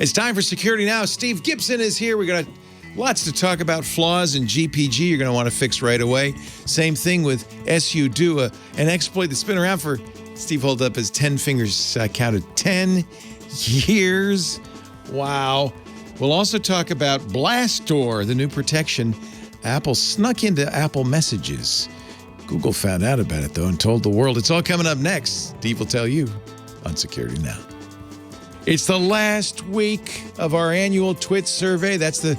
It's time for Security Now. Steve Gibson is here. We got lots to talk about. Flaws in GPG you're going to want to fix right away. Same thing with Sudo, an exploit that's been around for, Steve hold up his 10 fingers, I counted 10 years. Wow. We'll also talk about BlastDoor, the new protection Apple snuck into Apple Messages. Google found out about it, though, and told the world. It's all coming up next. Steve will tell you on Security Now. It's the last week of our annual TWiT survey. That's the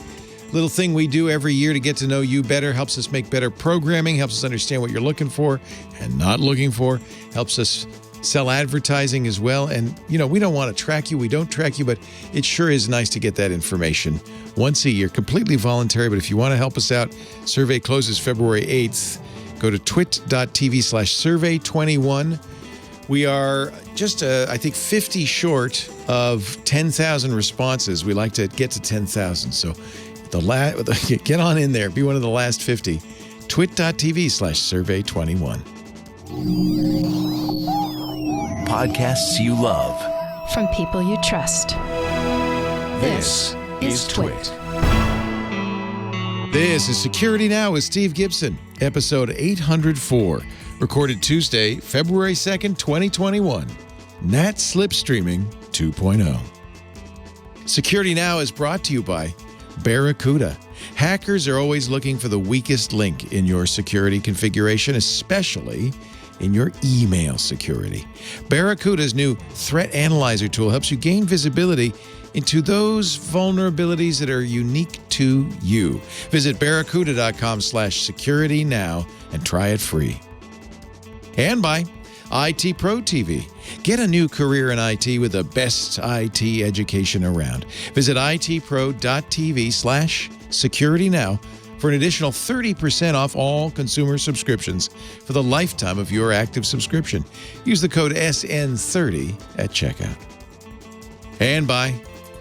little thing we do every year to get to know you better, helps us make better programming, helps us understand what you're looking for and not looking for, helps us sell advertising as well. And, you know, we don't want to track you. We don't track you, but it sure is nice to get that information once a year, completely voluntary. But if you want to help us out, survey closes February 8th. Go to twit.tv/survey21. We are just, I think, 50 short of 10,000 responses. We like to get to 10,000. So get on in there. Be one of the last 50. twit.tv/survey21. Podcasts you love. From people you trust. This is TWiT. This is Security Now with Steve Gibson, episode 804, recorded Tuesday, February 2nd, 2021. NAT Slipstreaming 2.0. Security Now is brought to you by Barracuda. Hackers are always looking for the weakest link in your security configuration, especially in your email security. Barracuda's new threat analyzer tool helps you gain visibility into those vulnerabilities that are unique to you. Visit barracuda.com/security now and try it free. And by IT Pro TV. Get a new career in IT with the best IT education around. Visit itpro.tv/security now for an additional 30% off all consumer subscriptions for the lifetime of your active subscription. Use the code SN30 at checkout. And by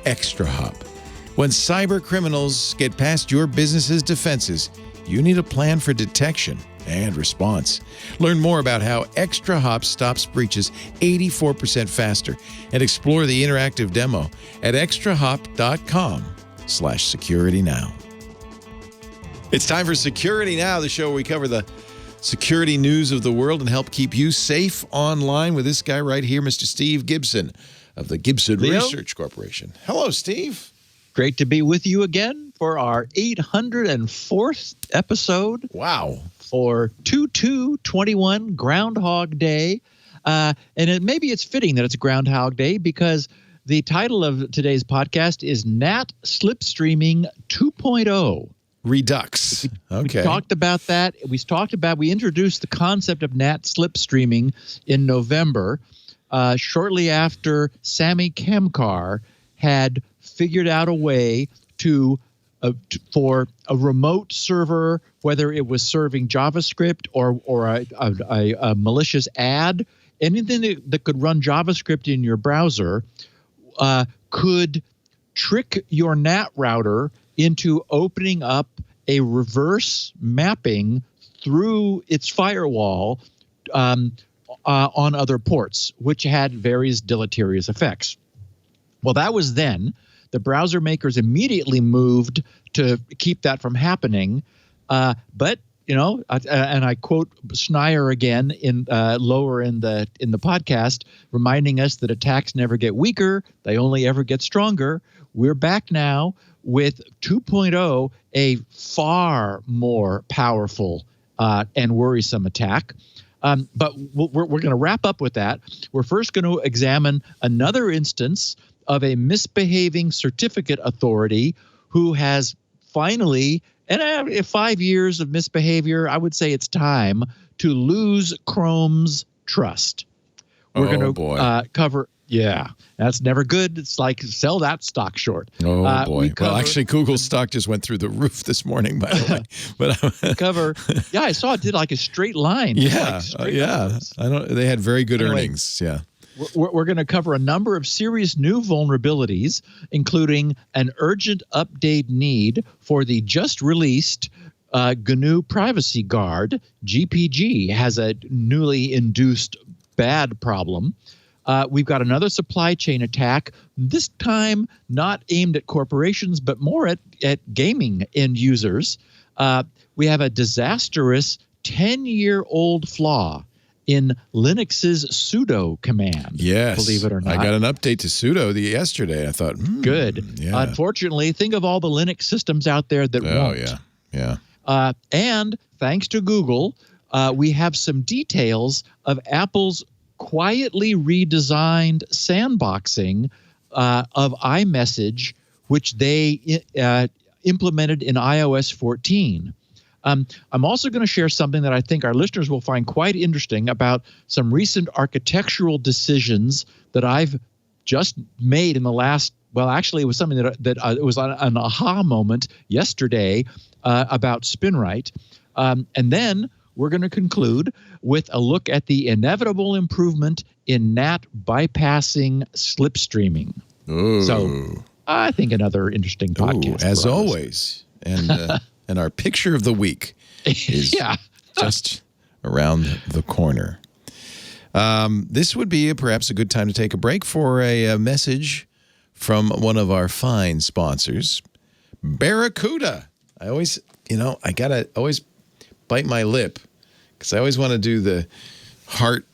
ExtraHop. When cyber criminals get past your business's defenses, you need a plan for detection and response. Learn more about how ExtraHop stops breaches 84% faster and explore the interactive demo at extrahop.com/security now. It's time for Security Now, the show where we cover the security news of the world and help keep you safe online with this guy right here, Mr. Steve Gibson of the Gibson Leo? Research Corporation. Hello, Steve. Great to be with you again for our 804th episode. Wow. For 2/2/21 Groundhog Day. Maybe it's fitting that it's Groundhog Day because the title of today's podcast is NAT Slipstreaming 2.0. Redux. Okay. We talked about that. We introduced the concept of NAT slipstreaming in November, shortly after Sami Kamkar had figured out a way for a remote server, whether it was serving JavaScript or a malicious ad, anything that could run JavaScript in your browser, could trick your NAT router into opening up a reverse mapping through its firewall on other ports, which had various deleterious effects. Well, that was then. The browser makers immediately moved to keep that from happening. But, you know, and I quote Schneier again in lower in the podcast, reminding us that attacks never get weaker. They only ever get stronger. We're back now with 2.0, a far more powerful and worrisome attack. But we're going to wrap up with that. We're first going to examine another instance of a misbehaving certificate authority who has finally, and 5 years of misbehavior, I would say it's time to lose Chrome's trust. We're going to cover. Yeah, that's never good. It's like sell that stock short. Oh, boy. Well, actually, Google's stock just went through the roof this morning, by the way. But yeah, I saw it did like a straight line. Yeah, they had very good earnings. Yeah. We're going to cover a number of serious new vulnerabilities, including an urgent update need for the just released GNU Privacy Guard. GPG has a newly induced bad problem. We've got another supply chain attack, this time not aimed at corporations, but more at gaming end users. We have a disastrous 10-year-old flaw in Linux's Sudo command. Yes. Believe it or not. I got an update to Sudo yesterday. I thought, good. Yeah. Unfortunately, think of all the Linux systems out there that won't. Oh, yeah. And thanks to Google, we have some details of Apple's quietly redesigned sandboxing of iMessage, which they implemented in iOS 14. I'm also going to share something that I think our listeners will find quite interesting about some recent architectural decisions that I've just made in the last, well, actually, it was something that it was an aha moment yesterday about SpinRite. And then we're going to conclude with a look at the inevitable improvement in NAT bypassing slipstreaming. Ooh. So I think another interesting podcast. As always. And and our picture of the week is just around the corner. This would be perhaps a good time to take a break for a message from one of our fine sponsors, Barracuda. I always, I got to always bite my lip because I always want to do the heart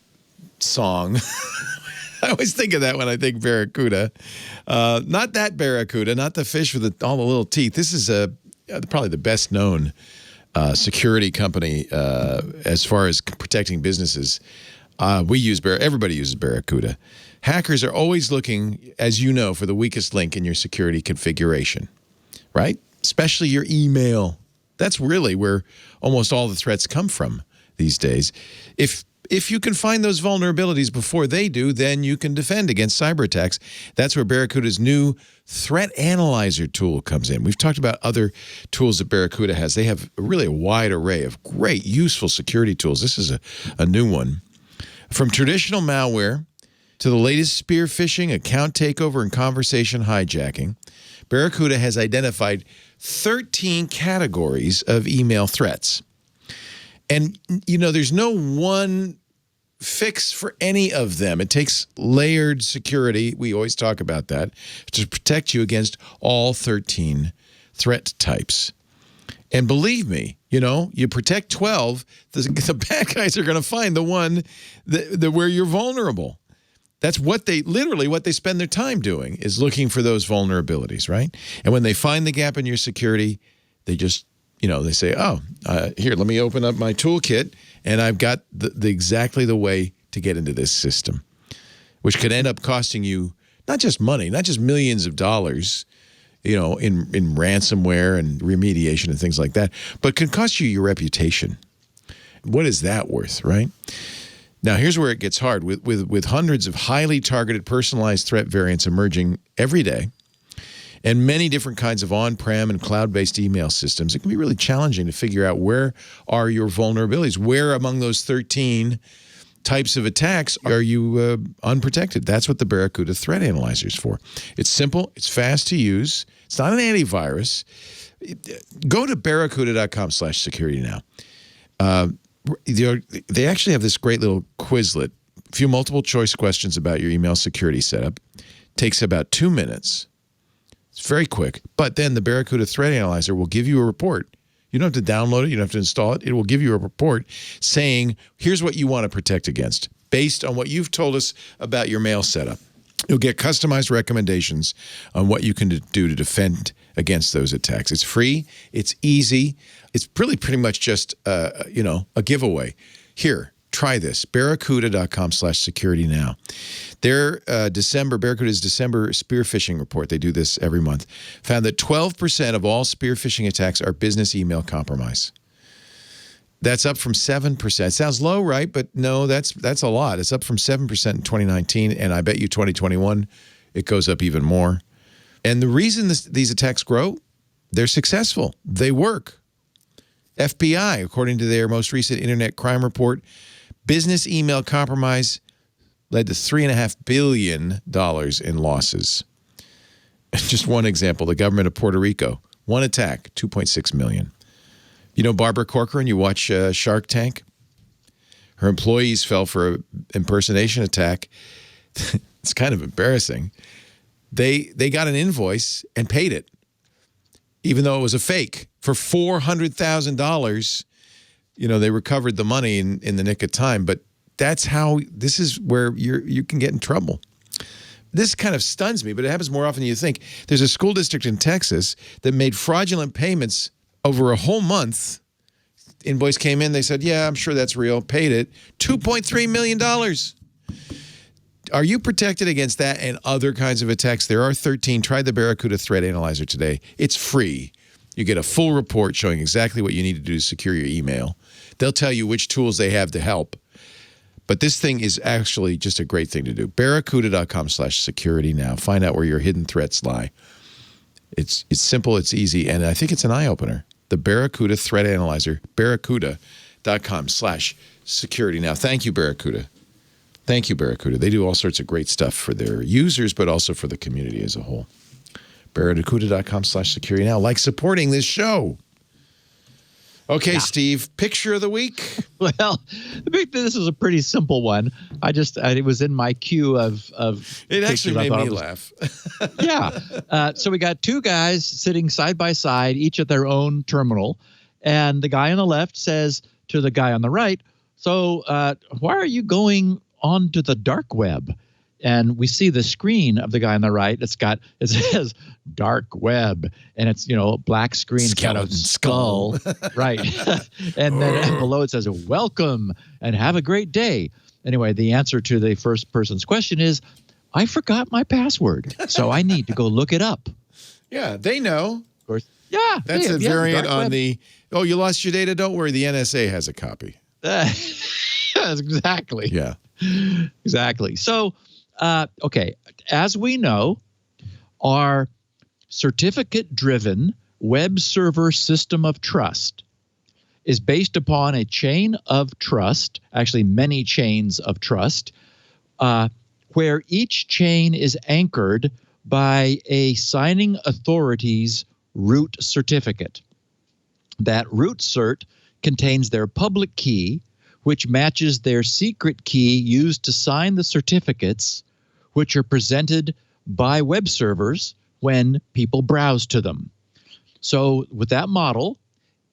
song. I always think of that when I think Barracuda. Not that Barracuda, not the fish with all the little teeth. This is probably the best known security company as far as protecting businesses. Everybody uses Barracuda. Hackers are always looking, as you know, for the weakest link in your security configuration, right? Especially your email. That's really where almost all the threats come from these days. If you can find those vulnerabilities before they do, then you can defend against cyber attacks. That's where Barracuda's new Threat Analyzer tool comes in. We've talked about other tools that Barracuda has. They have really a wide array of great, useful security tools. This is a new one. From traditional malware to the latest spear phishing, account takeover, and conversation hijacking, Barracuda has identified 13 categories of email threats. And, there's no one fix for any of them. It takes layered security. We always talk about that to protect you against all 13 threat types. And believe me, you protect 12, the bad guys are going to find the one where you're vulnerable. That's what they spend their time doing is looking for those vulnerabilities, right? And when they find the gap in your security, they just they say, here, let me open up my toolkit, and I've got exactly the way to get into this system, which could end up costing you not just money, not just millions of dollars, in ransomware and remediation and things like that, but can cost you your reputation. What is that worth, right? Now, here's where it gets hard. With hundreds of highly targeted personalized threat variants emerging every day, and many different kinds of on-prem and cloud-based email systems, it can be really challenging to figure out where are your vulnerabilities. Where among those 13 types of attacks are you unprotected? That's what the Barracuda Threat Analyzer is for. It's simple. It's fast to use. It's not an antivirus. Go to barracuda.com/security now. They actually have this great little Quizlet, a few multiple choice questions about your email security setup. Takes about 2 minutes. It's very quick, but then the Barracuda Threat Analyzer will give you a report. You don't have to download it. You don't have to install it. It will give you a report saying, here's what you want to protect against based on what you've told us about your mail setup. You'll get customized recommendations on what you can do to defend against those attacks. It's free. It's easy. It's really pretty much just, a giveaway. Here, try this, barracuda.com/security now. Their Barracuda's December spear phishing report, they do this every month, found that 12% of all spear phishing attacks are business email compromise. That's up from 7%. It sounds low, right? But no, that's a lot. It's up from 7% in 2019, and I bet you 2021 it goes up even more. And the reason these attacks grow, they're successful. They work. FBI, according to their most recent internet crime report, business email compromise led to $3.5 billion in losses. Just one example, the government of Puerto Rico, one attack, $2.6 million. Barbara Corcoran, you watch Shark Tank? Her employees fell for an impersonation attack it's kind of embarrassing. They got an invoice and paid it, even though it was a fake, for $400,000. They recovered the money in the nick of time. But this is where you can get in trouble. This kind of stuns me, but it happens more often than you think. There's a school district in Texas that made fraudulent payments over a whole month. Invoice came in. They said, yeah, I'm sure that's real. Paid it. $2.3 million. Are you protected against that and other kinds of attacks? There are 13. Try the Barracuda Threat Analyzer today. It's free. You get a full report showing exactly what you need to do to secure your email. They'll tell you which tools they have to help. But this thing is actually just a great thing to do. Barracuda.com/security now. Find out where your hidden threats lie. It's simple, it's easy, and I think it's an eye-opener. The Barracuda Threat Analyzer, barracuda.com/security now. Thank you, Barracuda. Thank you, Barracuda. They do all sorts of great stuff for their users, but also for the community as a whole. Barracuda.com/security now. Like supporting this show. Okay, yeah. Steve, picture of the week. Well, this is a pretty simple one. It was in my queue of it actually made me laugh. Yeah. So we got two guys sitting side by side, each at their own terminal. And the guy on the left says to the guy on the right, so why are you going onto the dark web? And we see the screen of the guy on the right. It says dark web, and it's a black screen, kind of skull, right? And then below it says welcome and have a great day. Anyway, the answer to the first person's question is, I forgot my password, so I need to go look it up. Yeah, they know. Of course. Yeah, that's a variant on the. Oh, you lost your data? Don't worry, the NSA has a copy. Exactly. Yeah. Exactly. So. Okay, as we know, our certificate-driven web server system of trust is based upon a chain of trust, actually many chains of trust, where each chain is anchored by a signing authority's root certificate. That root cert contains their public key, which matches their secret key used to sign the certificates, which are presented by web servers when people browse to them. So with that model,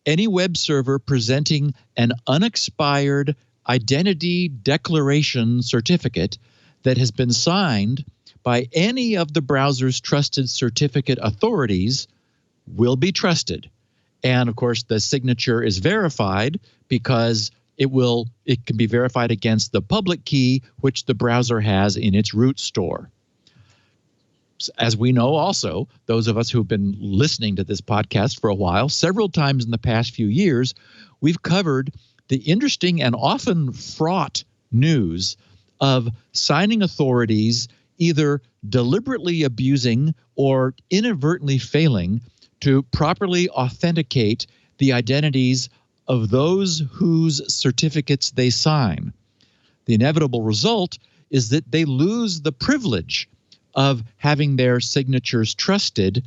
any web server presenting an unexpired identity declaration certificate that has been signed by any of the browser's trusted certificate authorities will be trusted. And of course, the signature is verified because it can be verified against the public key, which the browser has in its root store. As we know also, those of us who've been listening to this podcast for a while, several times in the past few years, we've covered the interesting and often fraught news of signing authorities either deliberately abusing or inadvertently failing to properly authenticate the identities of those whose certificates they sign. The inevitable result is that they lose the privilege of having their signatures trusted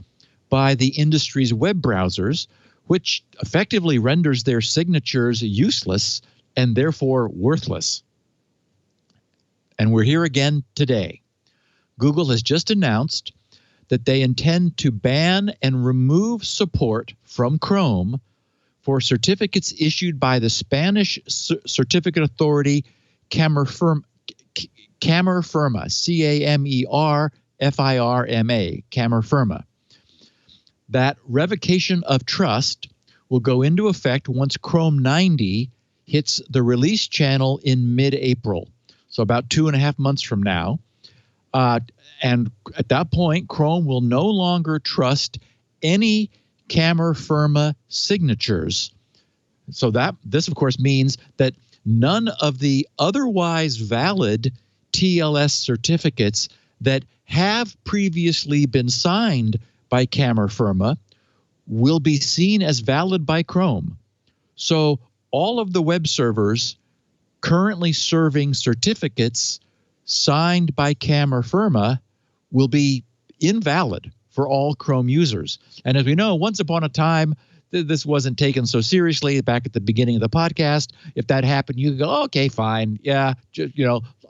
by the industry's web browsers, which effectively renders their signatures useless and therefore worthless. And we're here again today. Google has just announced that they intend to ban and remove support from Chrome for certificates issued by the Spanish certificate authority Camerfirma, Camerfirma, Camerfirma. That revocation of trust will go into effect once Chrome 90 hits the release channel in mid-April, so about 2.5 months from now. And at that point, Chrome will no longer trust any Camerfirma signatures. So this, of course, means that none of the otherwise valid TLS certificates that have previously been signed by Camerfirma will be seen as valid by Chrome. So all of the web servers currently serving certificates signed by Camerfirma will be invalid for all Chrome users. And as we know, once upon a time, this wasn't taken so seriously back at the beginning of the podcast. If that happened, you go, okay, fine. Yeah,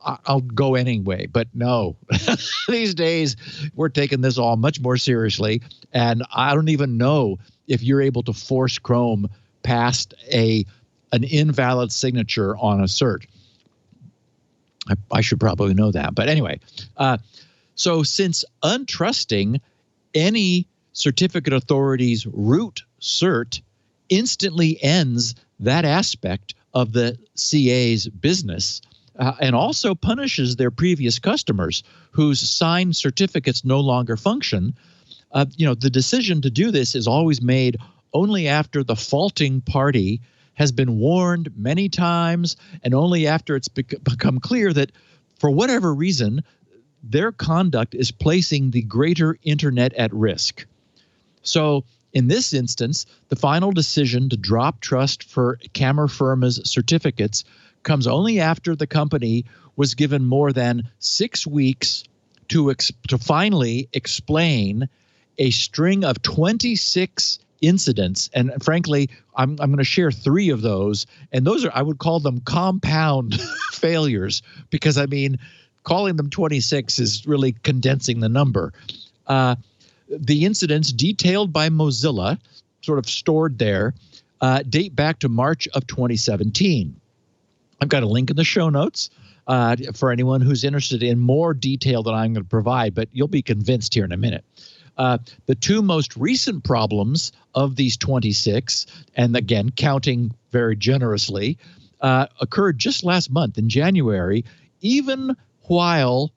I'll go anyway. But no, these days we're taking this all much more seriously. And I don't even know if you're able to force Chrome past an invalid signature on a cert. I should probably know that. But anyway, so since untrusting any certificate authority's root cert instantly ends that aspect of the CA's business, and also punishes their previous customers whose signed certificates no longer function, the decision to do this is always made only after the faulting party has been warned many times, and only after it's become clear that, for whatever reason, their conduct is placing the greater internet at risk. So in this instance, the final decision to drop trust for Camerfirma's certificates comes only after the company was given more than 6 weeks to finally explain a string of 26 incidents. And frankly, I'm going to share 3 of those. And those are, I would call them compound failures, because I mean, calling them 26 is really condensing the number. The incidents detailed by Mozilla, sort of stored there, date back to March of 2017. I've got a link in the show notes for anyone who's interested in more detail than I'm going to provide, but you'll be convinced here in a minute. The 2 most recent problems of these 26, and again, counting very generously, occurred just last month in January, even while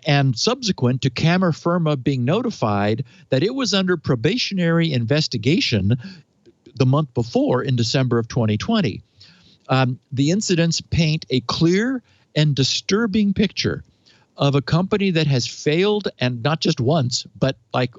and subsequent to Camerfirma being notified that it was under probationary investigation the month before in December of 2020. The incidents paint a clear and disturbing picture of a company that has failed, and not just once, but like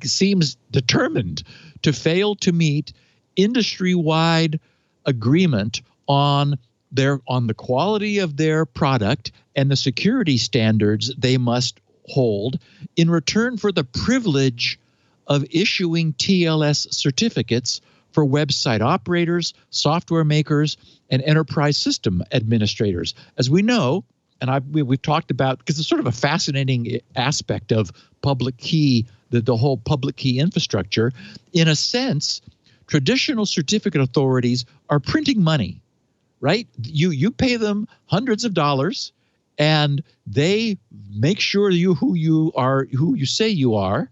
seems determined to fail to meet industry-wide agreement on the quality of their product and the security standards they must hold in return for the privilege of issuing TLS certificates for website operators, software makers, and enterprise system administrators. As we know, and we've talked about, because it's sort of a fascinating aspect of public key, the whole public key infrastructure. In a sense, traditional certificate authorities are printing money, right? You pay them hundreds of dollars, and they make sure who you say you are,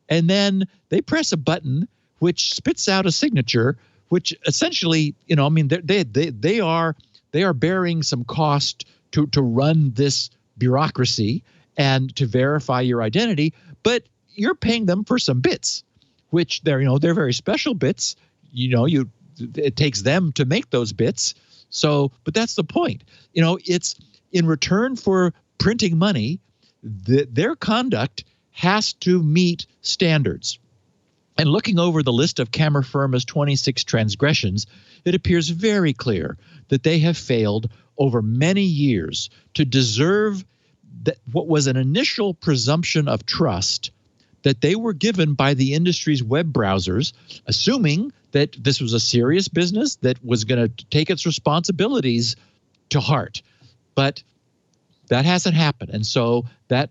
and then they press a button which spits out a signature, which essentially, they are bearing some cost to run this bureaucracy and to verify your identity, but you're paying them for some bits, which they're very special bits. It takes them to make those bits. So, but that's the point. It's in return for printing money, their conduct has to meet standards. And looking over the list of Camerfirma's 26 transgressions, it appears very clear that they have failed over many years to deserve that what was an initial presumption of trust that they were given by the industry's web browsers, assuming that this was a serious business that was going to take its responsibilities to heart. But that hasn't happened. And so that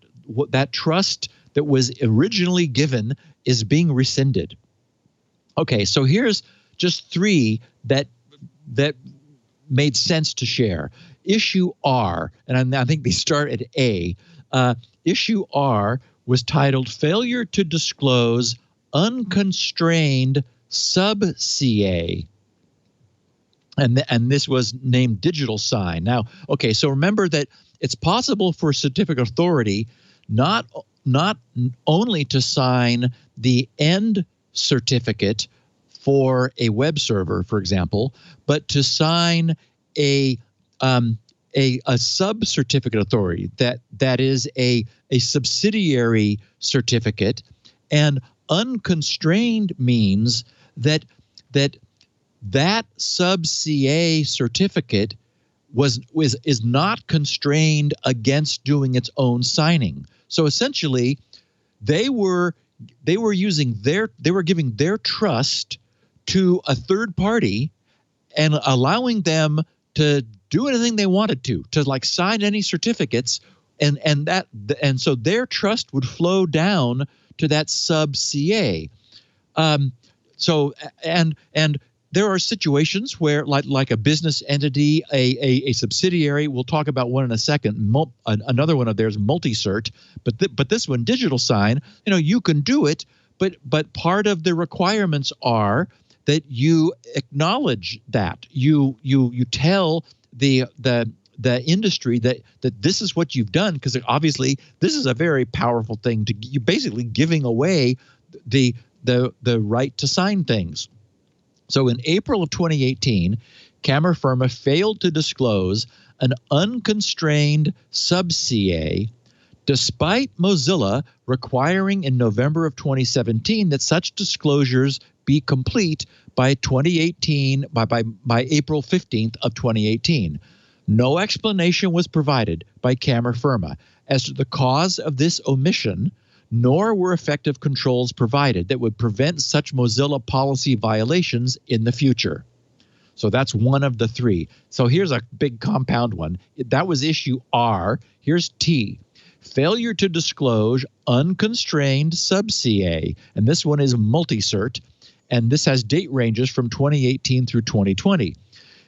trust that was originally given is being rescinded. Okay, so here's just 3 that made sense to share. Issue R, and I think they start at A. Issue R was titled Failure to Disclose Unconstrained Sub-CA. And this was named Digital Sign. Now, okay, so remember that it's possible for a certificate authority not only to sign the end certificate for a web server, for example, but to sign a sub-certificate authority that is a subsidiary certificate. And unconstrained means that sub-CA certificate is not constrained against doing its own signing. So essentially, they were giving their trust to a third party and allowing them to do anything they wanted to like sign any certificates, and so their trust would flow down to that sub CA. So there are situations where, like a business entity, a subsidiary, we'll talk about one in a second, another one of theirs, multi-cert, but this one, digital sign, you can do it, but part of the requirements are that you acknowledge that. You tell the industry that this is what you've done, because obviously this is a very powerful thing. You're basically giving away the right to sign things. So in April of 2018, Camerfirma failed to disclose an unconstrained sub-CA, despite Mozilla requiring in November of 2017 that such disclosures be complete by April 15th of 2018. No explanation was provided by Camerfirma as to the cause of this omission, nor were effective controls provided that would prevent such Mozilla policy violations in the future. So that's one of the three. So here's a big compound one. That was issue R. Here's T. Failure to disclose unconstrained sub-CA. And this one is multi-cert. And this has date ranges from 2018 through 2020.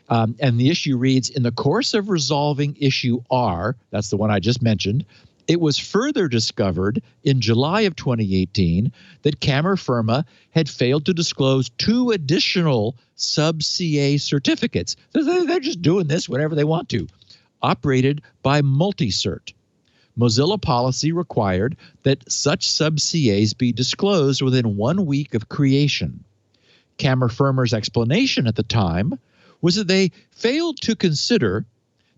And the issue reads, in the course of resolving issue R, that's the one I just mentioned, it was further discovered in July of 2018 that Camerfirma had failed to disclose 2 additional sub-CA certificates. They're just doing this whenever they want to, operated by multi-cert. Mozilla policy required that such sub-CAs be disclosed within 1 week of creation. Camerfirma's explanation at the time was that they failed to consider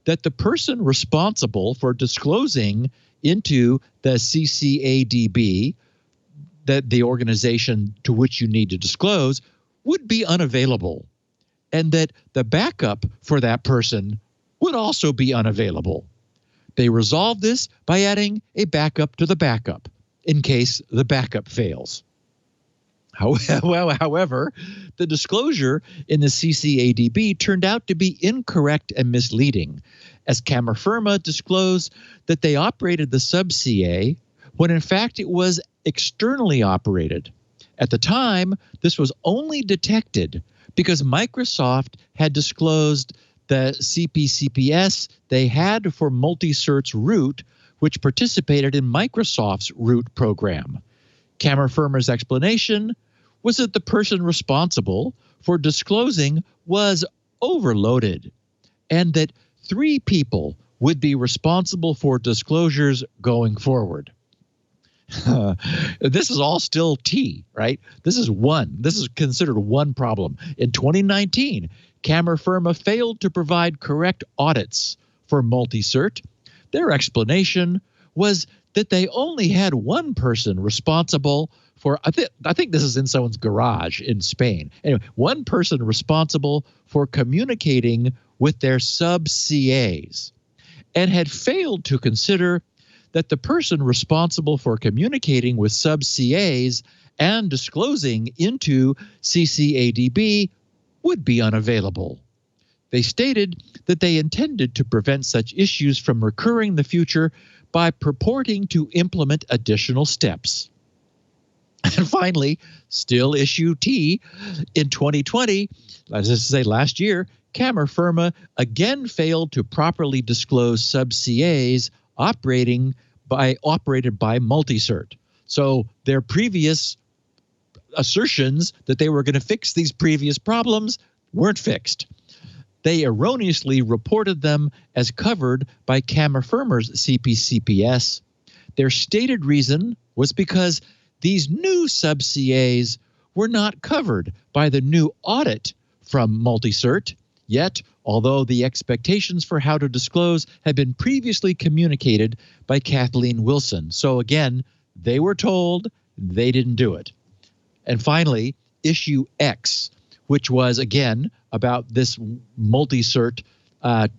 that the person responsible for disclosing into the CCADB, that the organization to which you need to disclose, would be unavailable, and that the backup for that person would also be unavailable. They resolved this by adding a backup to the backup in case the backup fails. However, the disclosure in the CCADB turned out to be incorrect and misleading, as Camerfirma disclosed that they operated the sub-CA when in fact it was externally operated. At the time, this was only detected because Microsoft had disclosed the CPCPS they had for multi-cert's root, which participated in Microsoft's root program. Camerfirma's explanation was that the person responsible for disclosing was overloaded, and that 3 people would be responsible for disclosures going forward. This is all still T, right? This is considered one problem. In 2019, Camerfirma failed to provide correct audits for multi-cert. Their explanation was that they only had one person responsible for, I think this is in someone's garage in Spain. Anyway, one person responsible for communicating with their sub-CAs, and had failed to consider that the person responsible for communicating with sub-CAs and disclosing into CCADB would be unavailable. They stated that they intended to prevent such issues from recurring in the future by purporting to implement additional steps. And finally, still issue T, in 2020, as I say last year, Camerfirma again failed to properly disclose sub-CAs operated by multi-cert. So their previous assertions that they were going to fix these previous problems weren't fixed. They erroneously reported them as covered by Camerfirma's CPCPS. Their stated reason was because these new sub-CAs were not covered by the new audit from multi-cert, yet, although the expectations for how to disclose had been previously communicated by Kathleen Wilson. So again, they were told, they didn't do it. And finally, issue X, which was, again, about this multi-cert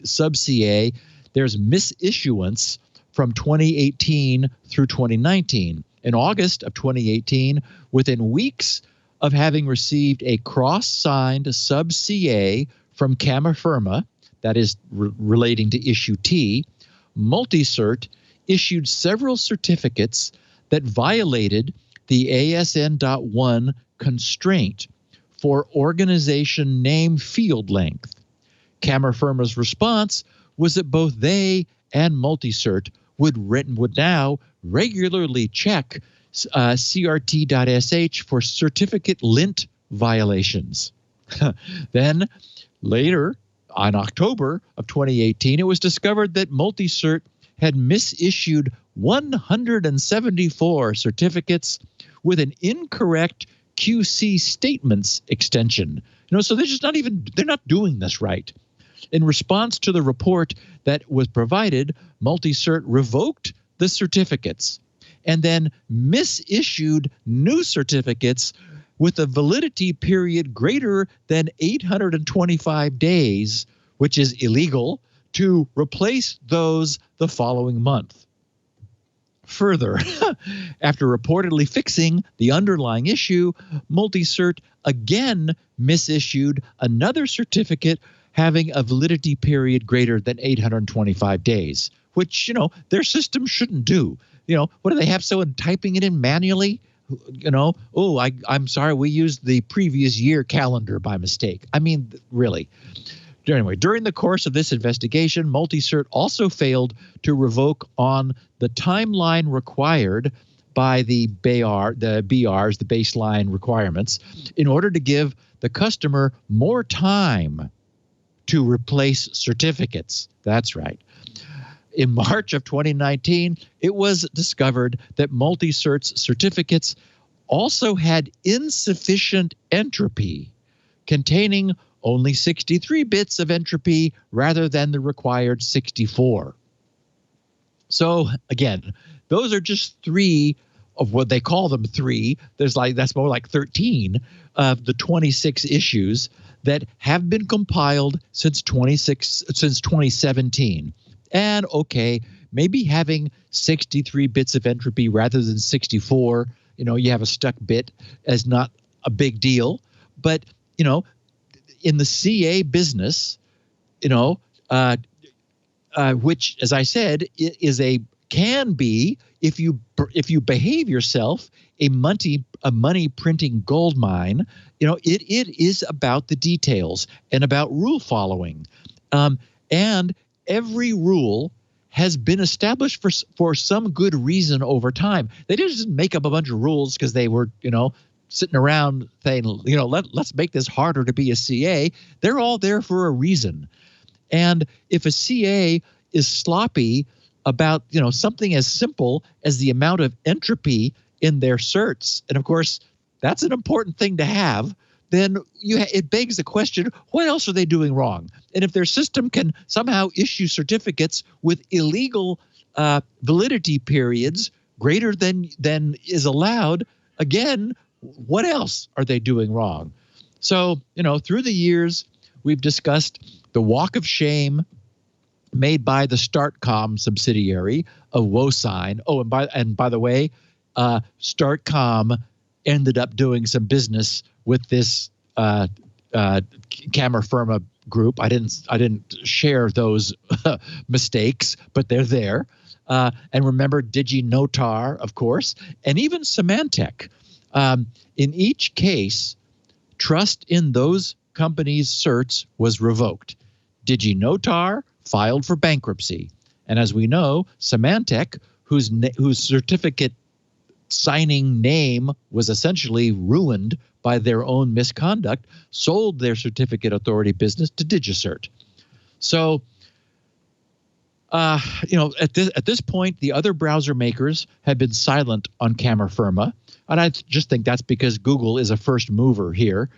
sub-CA. There's misissuance from 2018 through 2019. In August of 2018, within weeks of having received a cross-signed sub-CA from Camerfirma that is relating to issue T, Multicert issued several certificates that violated the ASN.1 constraint for organization name field length. Camerfirma's response was that both they and Multicert would now regularly check crt.sh for certificate lint violations. Then later, on October of 2018, it was discovered that Multicert had misissued 174 certificates with an incorrect QC statements extension. So they're not doing this right. In response to the report that was provided, Multicert revoked the certificates and then misissued new certificates with a validity period greater than 825 days, which is illegal, to replace those the following month. Further, after reportedly fixing the underlying issue, Multicert again misissued another certificate having a validity period greater than 825 days, which, their system shouldn't do. What do they have someone typing it in manually? I'm sorry, we used the previous year calendar by mistake. I mean, really. Anyway, during the course of this investigation, Multicert also failed to revoke on the timeline required by the BRs, the baseline requirements, in order to give the customer more time to replace certificates. That's right. In March of 2019, it was discovered that Multicert's certificates also had insufficient entropy, containing only 63 bits of entropy rather than the required 64. So again, those are just three of what they call them three. That's more like 13 of the 26 issues that have been compiled since 2017. And okay, maybe having 63 bits of entropy rather than 64, you have a stuck bit, is not a big deal. But, in the CA business, which, as I said, can be, if you behave yourself, a money printing gold mine. It is about the details and about rule following, and every rule has been established for some good reason over time. They didn't just make up a bunch of rules because they were, sitting around saying, let's make this harder to be a CA. They're all there for a reason. And if a CA is sloppy about, something as simple as the amount of entropy in their certs, and of course, that's an important thing to have, then it begs the question, what else are they doing wrong? And if their system can somehow issue certificates with illegal validity periods greater than is allowed, again, what else are they doing wrong? So, through the years, we've discussed the walk of shame made by the StartCom subsidiary of WoSign. Oh, and by the way, StartCom ended up doing some business with this Camerfirma group. I didn't share those mistakes, but they're there. And remember DigiNotar, of course, and even Symantec. In each case, trust in those companies' certs was revoked. DigiNotar filed for bankruptcy, and as we know, Symantec, whose certificate signing name was essentially ruined by their own misconduct, sold their certificate authority business to DigiCert. So, at this point, the other browser makers have been silent on Camerfirma, and I just think that's because Google is a first mover here.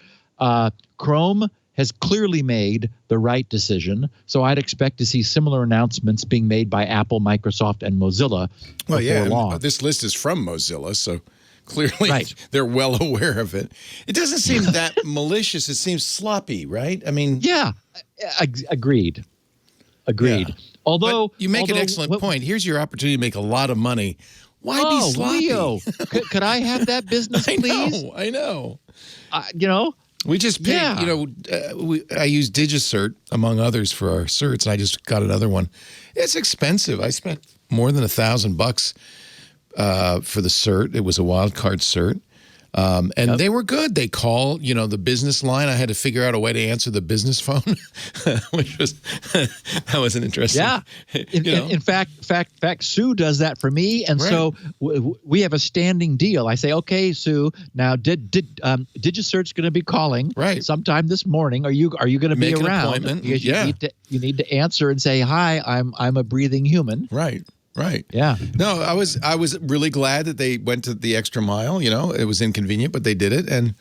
Chrome has clearly made the right decision, so I'd expect to see similar announcements being made by Apple, Microsoft, and Mozilla before long. This list is from Mozilla, so clearly they're well aware of it. It doesn't seem that malicious. It seems sloppy, right? I mean, yeah, agreed. Yeah. Although you make an excellent point. Here's your opportunity to make a lot of money. Why be sloppy? Leo, could I have that business, please? I know. We just paid, I use DigiCert, among others, for our certs, and I just got another one. It's expensive. I spent more than $1,000 for the cert. It was a wildcard cert. And they were good. They call, the business line. I had to figure out a way to answer the business phone, which was, that was an interesting. Yeah. In fact, Sue does that for me. And so we have a standing deal. I say, okay, Sue, now DigiCert's going to be calling sometime this morning. Are you going to be around? An appointment. Because you need to answer and say, hi, I'm a breathing human. Right. Right. Yeah. No, I was really glad that they went to the extra mile. It was inconvenient, but they did it, and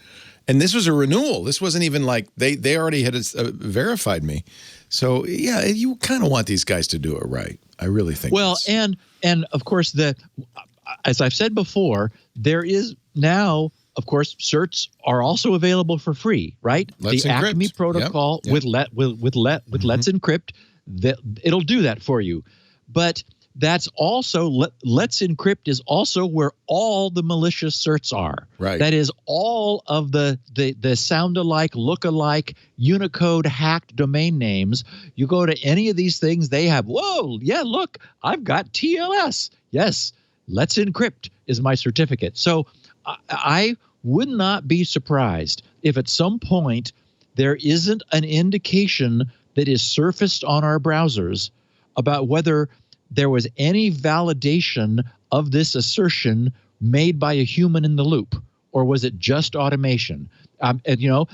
this was a renewal. This wasn't even like they already had verified me. So yeah, you kind of want these guys to do it right. I really think. Well, and of course as I've said before, there is now. Of course, certs are also available for free, right? Let's the Encrypt. Acme protocol with Let's Encrypt, it'll do that for you, but. That's also Let's Encrypt is also where all the malicious certs are. Right. That is all of the sound alike, look alike, Unicode hacked domain names. You go to any of these things, they have. Whoa, yeah, look, I've got TLS. Yes, Let's Encrypt is my certificate. So I would not be surprised if at some point there isn't an indication that is surfaced on our browsers about whether there was any validation of this assertion made by a human in the loop, or was it just automation? And to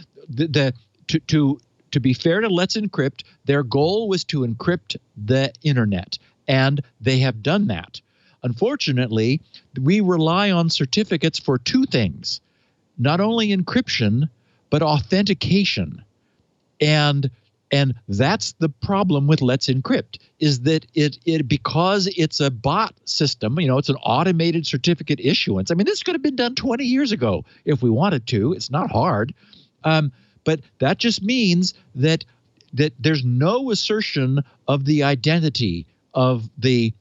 be fair to Let's Encrypt, their goal was to encrypt the internet, and they have done that. Unfortunately, we rely on certificates for two things: not only encryption, but authentication, and that's the problem with Let's Encrypt, is that it because it's a bot system, it's an automated certificate issuance. I mean, this could have been done 20 years ago if we wanted to. It's not hard. But that just means that there's no assertion of the identity of the,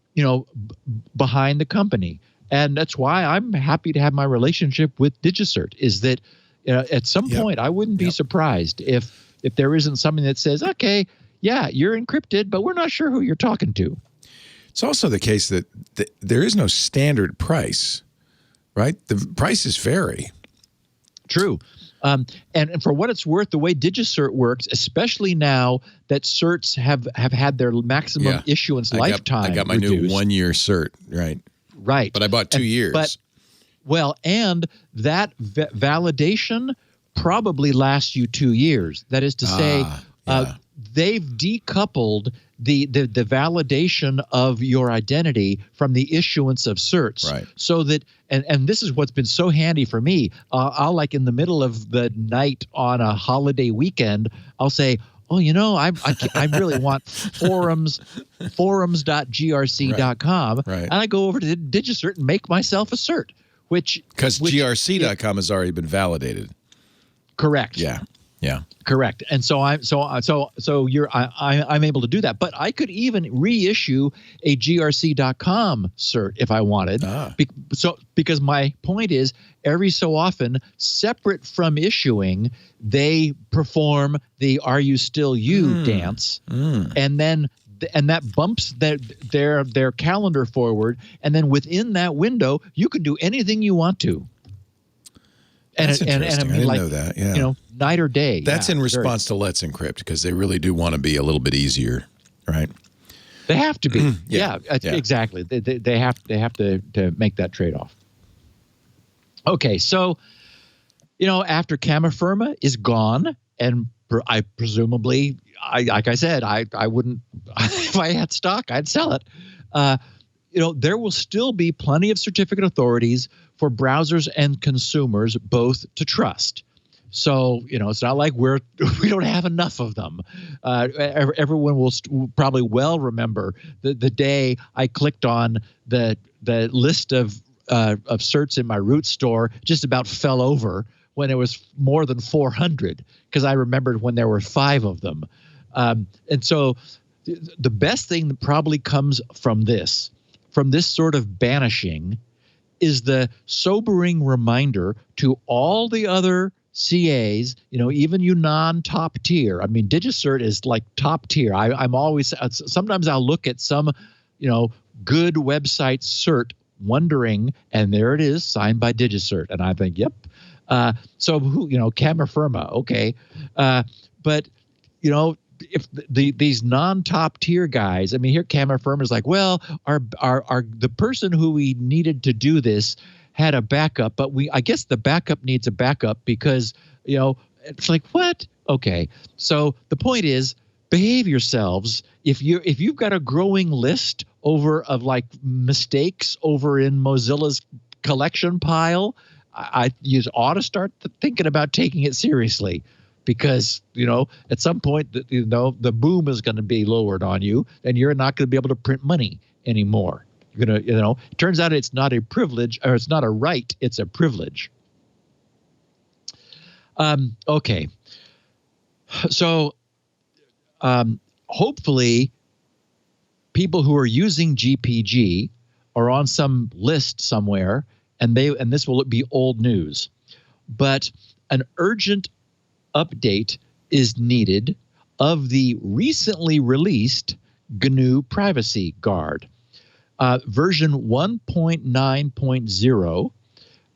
behind the company. And that's why I'm happy to have my relationship with DigiCert, is that at some point I wouldn't be surprised if there isn't something that says, okay, yeah, you're encrypted, but we're not sure who you're talking to. It's also the case that there is no standard price, right? The prices vary. True. And for what it's worth, the way DigiCert works, especially now that certs have had their maximum issuance lifetime I got my reduced. new 1-year cert, right? Right. But I bought 2 years. And that validation probably lasts you 2 years. That is to say, they've decoupled the validation of your identity from the issuance of certs. Right. So that, and this is what's been so handy for me. I'll, like, in the middle of the night on a holiday weekend, I'll say, oh, I really want forums.grc.com. Right. And I go over to DigiCert and make myself a cert, because grc.com has already been validated. Correct. Yeah. Correct. And so I'm able to do that. But I could even reissue a grc.com cert if I wanted. Because my point is, every so often, separate from issuing, they perform the "Are you still you" dance, and that bumps their calendar forward, and then within that window, you can do anything you want to. That's interesting. I didn't know that. Yeah. Night or day. That's in response to Let's Encrypt, because they really do want to be a little bit easier, right? They have to be. Exactly. They have to make that trade-off. Okay, so after Camerfirma is gone, and I presumably, like I said, I wouldn't if I had stock, I'd sell it. There will still be plenty of certificate authorities for browsers and consumers both to trust. So, it's not like we don't have enough of them. Everyone will probably well remember the day I clicked on the list of certs in my root store, just about fell over when it was more than 400, because I remembered when there were 5 of them. And so the best thing that probably comes from this sort of banishing, is the sobering reminder to all the other CAs, even you non-top tier. I mean, DigiCert is like top tier. I'm always, sometimes I'll look at some, good website cert wondering, and there it is, signed by DigiCert. And I think, yep. So who, Camerfirma, okay. But, if these non-top tier guys, I mean, here Camerfirma is like, well, our the person who we needed to do this had a backup, but I guess the backup needs a backup because, it's like, what? Okay. So the point is, behave yourselves. If you've got a growing list of like mistakes over in Mozilla's collection pile, you ought to start thinking about taking it seriously, because at some point the boom is going to be lowered on you, and you're not going to be able to print money anymore. You're gonna, it turns out it's not a privilege, or it's not a right, it's a privilege. Okay. So hopefully people who are using GPG are on some list somewhere, and this will be old news. But an urgent update is needed of the recently released GNU Privacy Guard. Version 1.9.0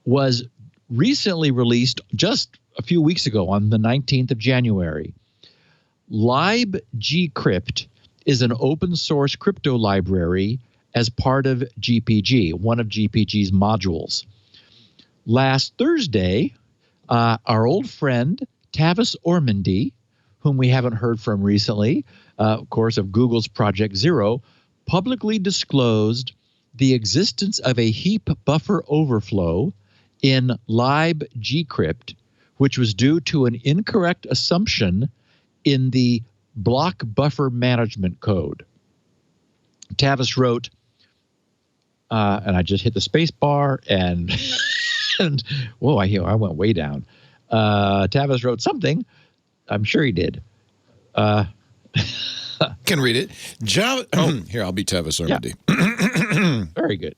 was recently released just a few weeks ago on the 19th of January. libgcrypt is an open source crypto library as part of GPG, one of GPG's modules. Last Thursday, our old friend Tavis Ormandy, whom we haven't heard from recently, of course, of Google's Project Zero, publicly disclosed the existence of a heap buffer overflow in libgcrypt, which was due to an incorrect assumption in the block buffer management code. Tavis wrote, and I just hit the space bar, and whoa, I went way down. Tavis wrote something. I'm sure he did. Can read it. Here, I'll be Tavis Ormandy. Yeah. Very good.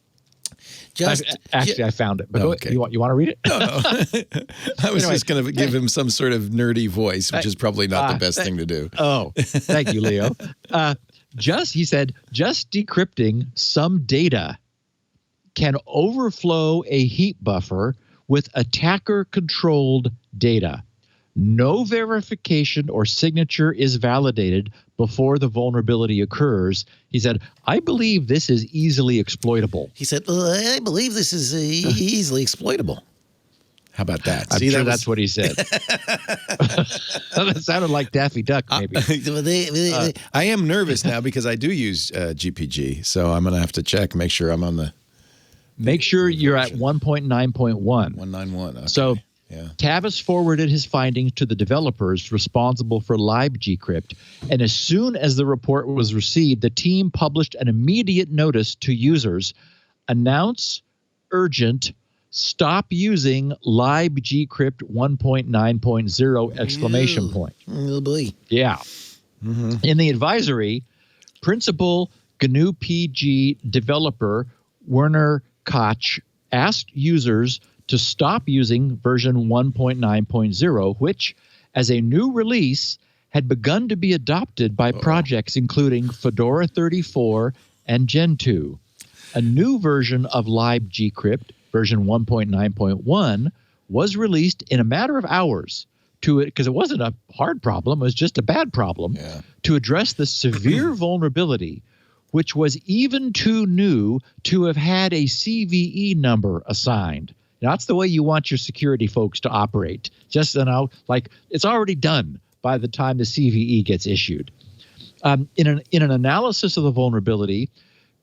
I found it. But okay. You want to read it? No. I was just going to give him some sort of nerdy voice, which is probably not the best thing to do. Oh, thank you, Leo. He said, just decrypting some data can overflow a heap buffer with attacker-controlled data. No verification or signature is validated before the vulnerability occurs. He said, I believe this is easily exploitable. He said, I believe this is easily exploitable. How about that? I'm sure that's what he said. That sounded like Daffy Duck, maybe. I am nervous now because I do use GPG, so I'm going to have to check, make sure I'm on the... Make sure you're at 1.9.1. 191, okay. So yeah. Tavis forwarded his findings to the developers responsible for libgcrypt, and as soon as the report was received, the team published an immediate notice to users: announce urgent, stop using libgcrypt 1.9.0 exclamation point. Oh boy. Yeah. Mm-hmm. In the advisory, principal GnuPG developer Werner Koch asked users to stop using version 1.9.0, which, as a new release, had begun to be adopted by projects including Fedora 34 and Gentoo. A new version of libgcrypt, version 1.9.1, was released in a matter of hours because it wasn't a hard problem, it was just a bad problem, to address the severe vulnerability, which was even too new to have had a CVE number assigned. That's the way you want your security folks to operate. Just, like it's already done by the time the CVE gets issued. In an analysis of the vulnerability,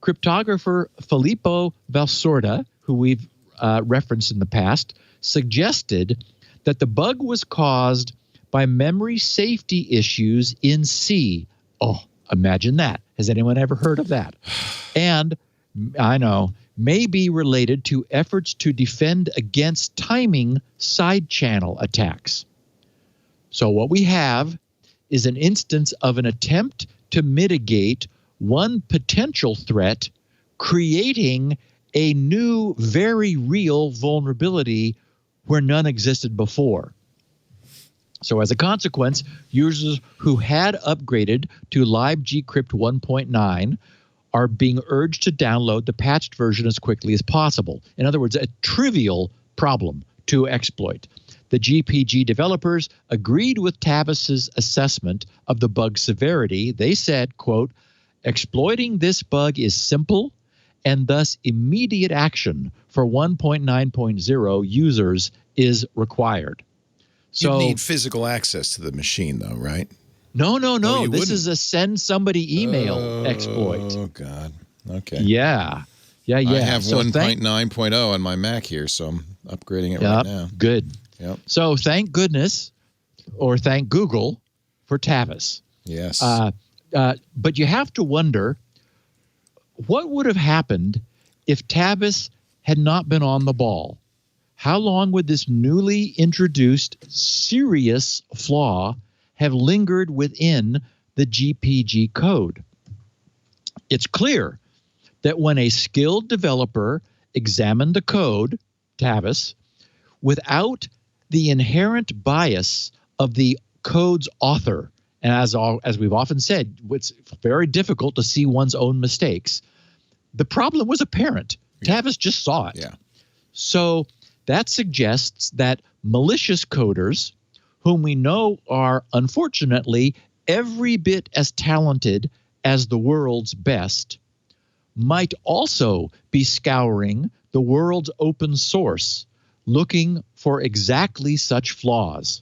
cryptographer Filippo Valsorda, who we've referenced in the past, suggested that the bug was caused by memory safety issues in C. Oh, imagine that. Has anyone ever heard of that? And I know, may be related to efforts to defend against timing side channel attacks. So what we have is an instance of an attempt to mitigate one potential threat, creating a new, very real vulnerability where none existed before. So as a consequence, users who had upgraded to Live Gcrypt 1.9 are being urged to download the patched version as quickly as possible. In other words, a trivial problem to exploit. The GPG developers agreed with Tavis's assessment of the bug severity. They said, quote, exploiting this bug is simple and thus immediate action for 1.9.0 users is required. So you need physical access to the machine, though, right? No. Oh, this is a send somebody email exploit. Oh, God. Okay. Yeah. I have 1.9.0 on my Mac here, so I'm upgrading it right now. Good. Yep. So thank goodness, or thank Google, for Tavis. Yes. But you have to wonder, what would have happened if Tavis had not been on the ball? How long would this newly introduced serious flaw have lingered within the GPG code? It's clear that when a skilled developer examined the code, Tavis, without the inherent bias of the code's author, and as we've often said, it's very difficult to see one's own mistakes, the problem was apparent. Yeah. Tavis just saw it. Yeah. So that suggests that malicious coders, whom we know are unfortunately every bit as talented as the world's best, might also be scouring the world's open source, looking for exactly such flaws.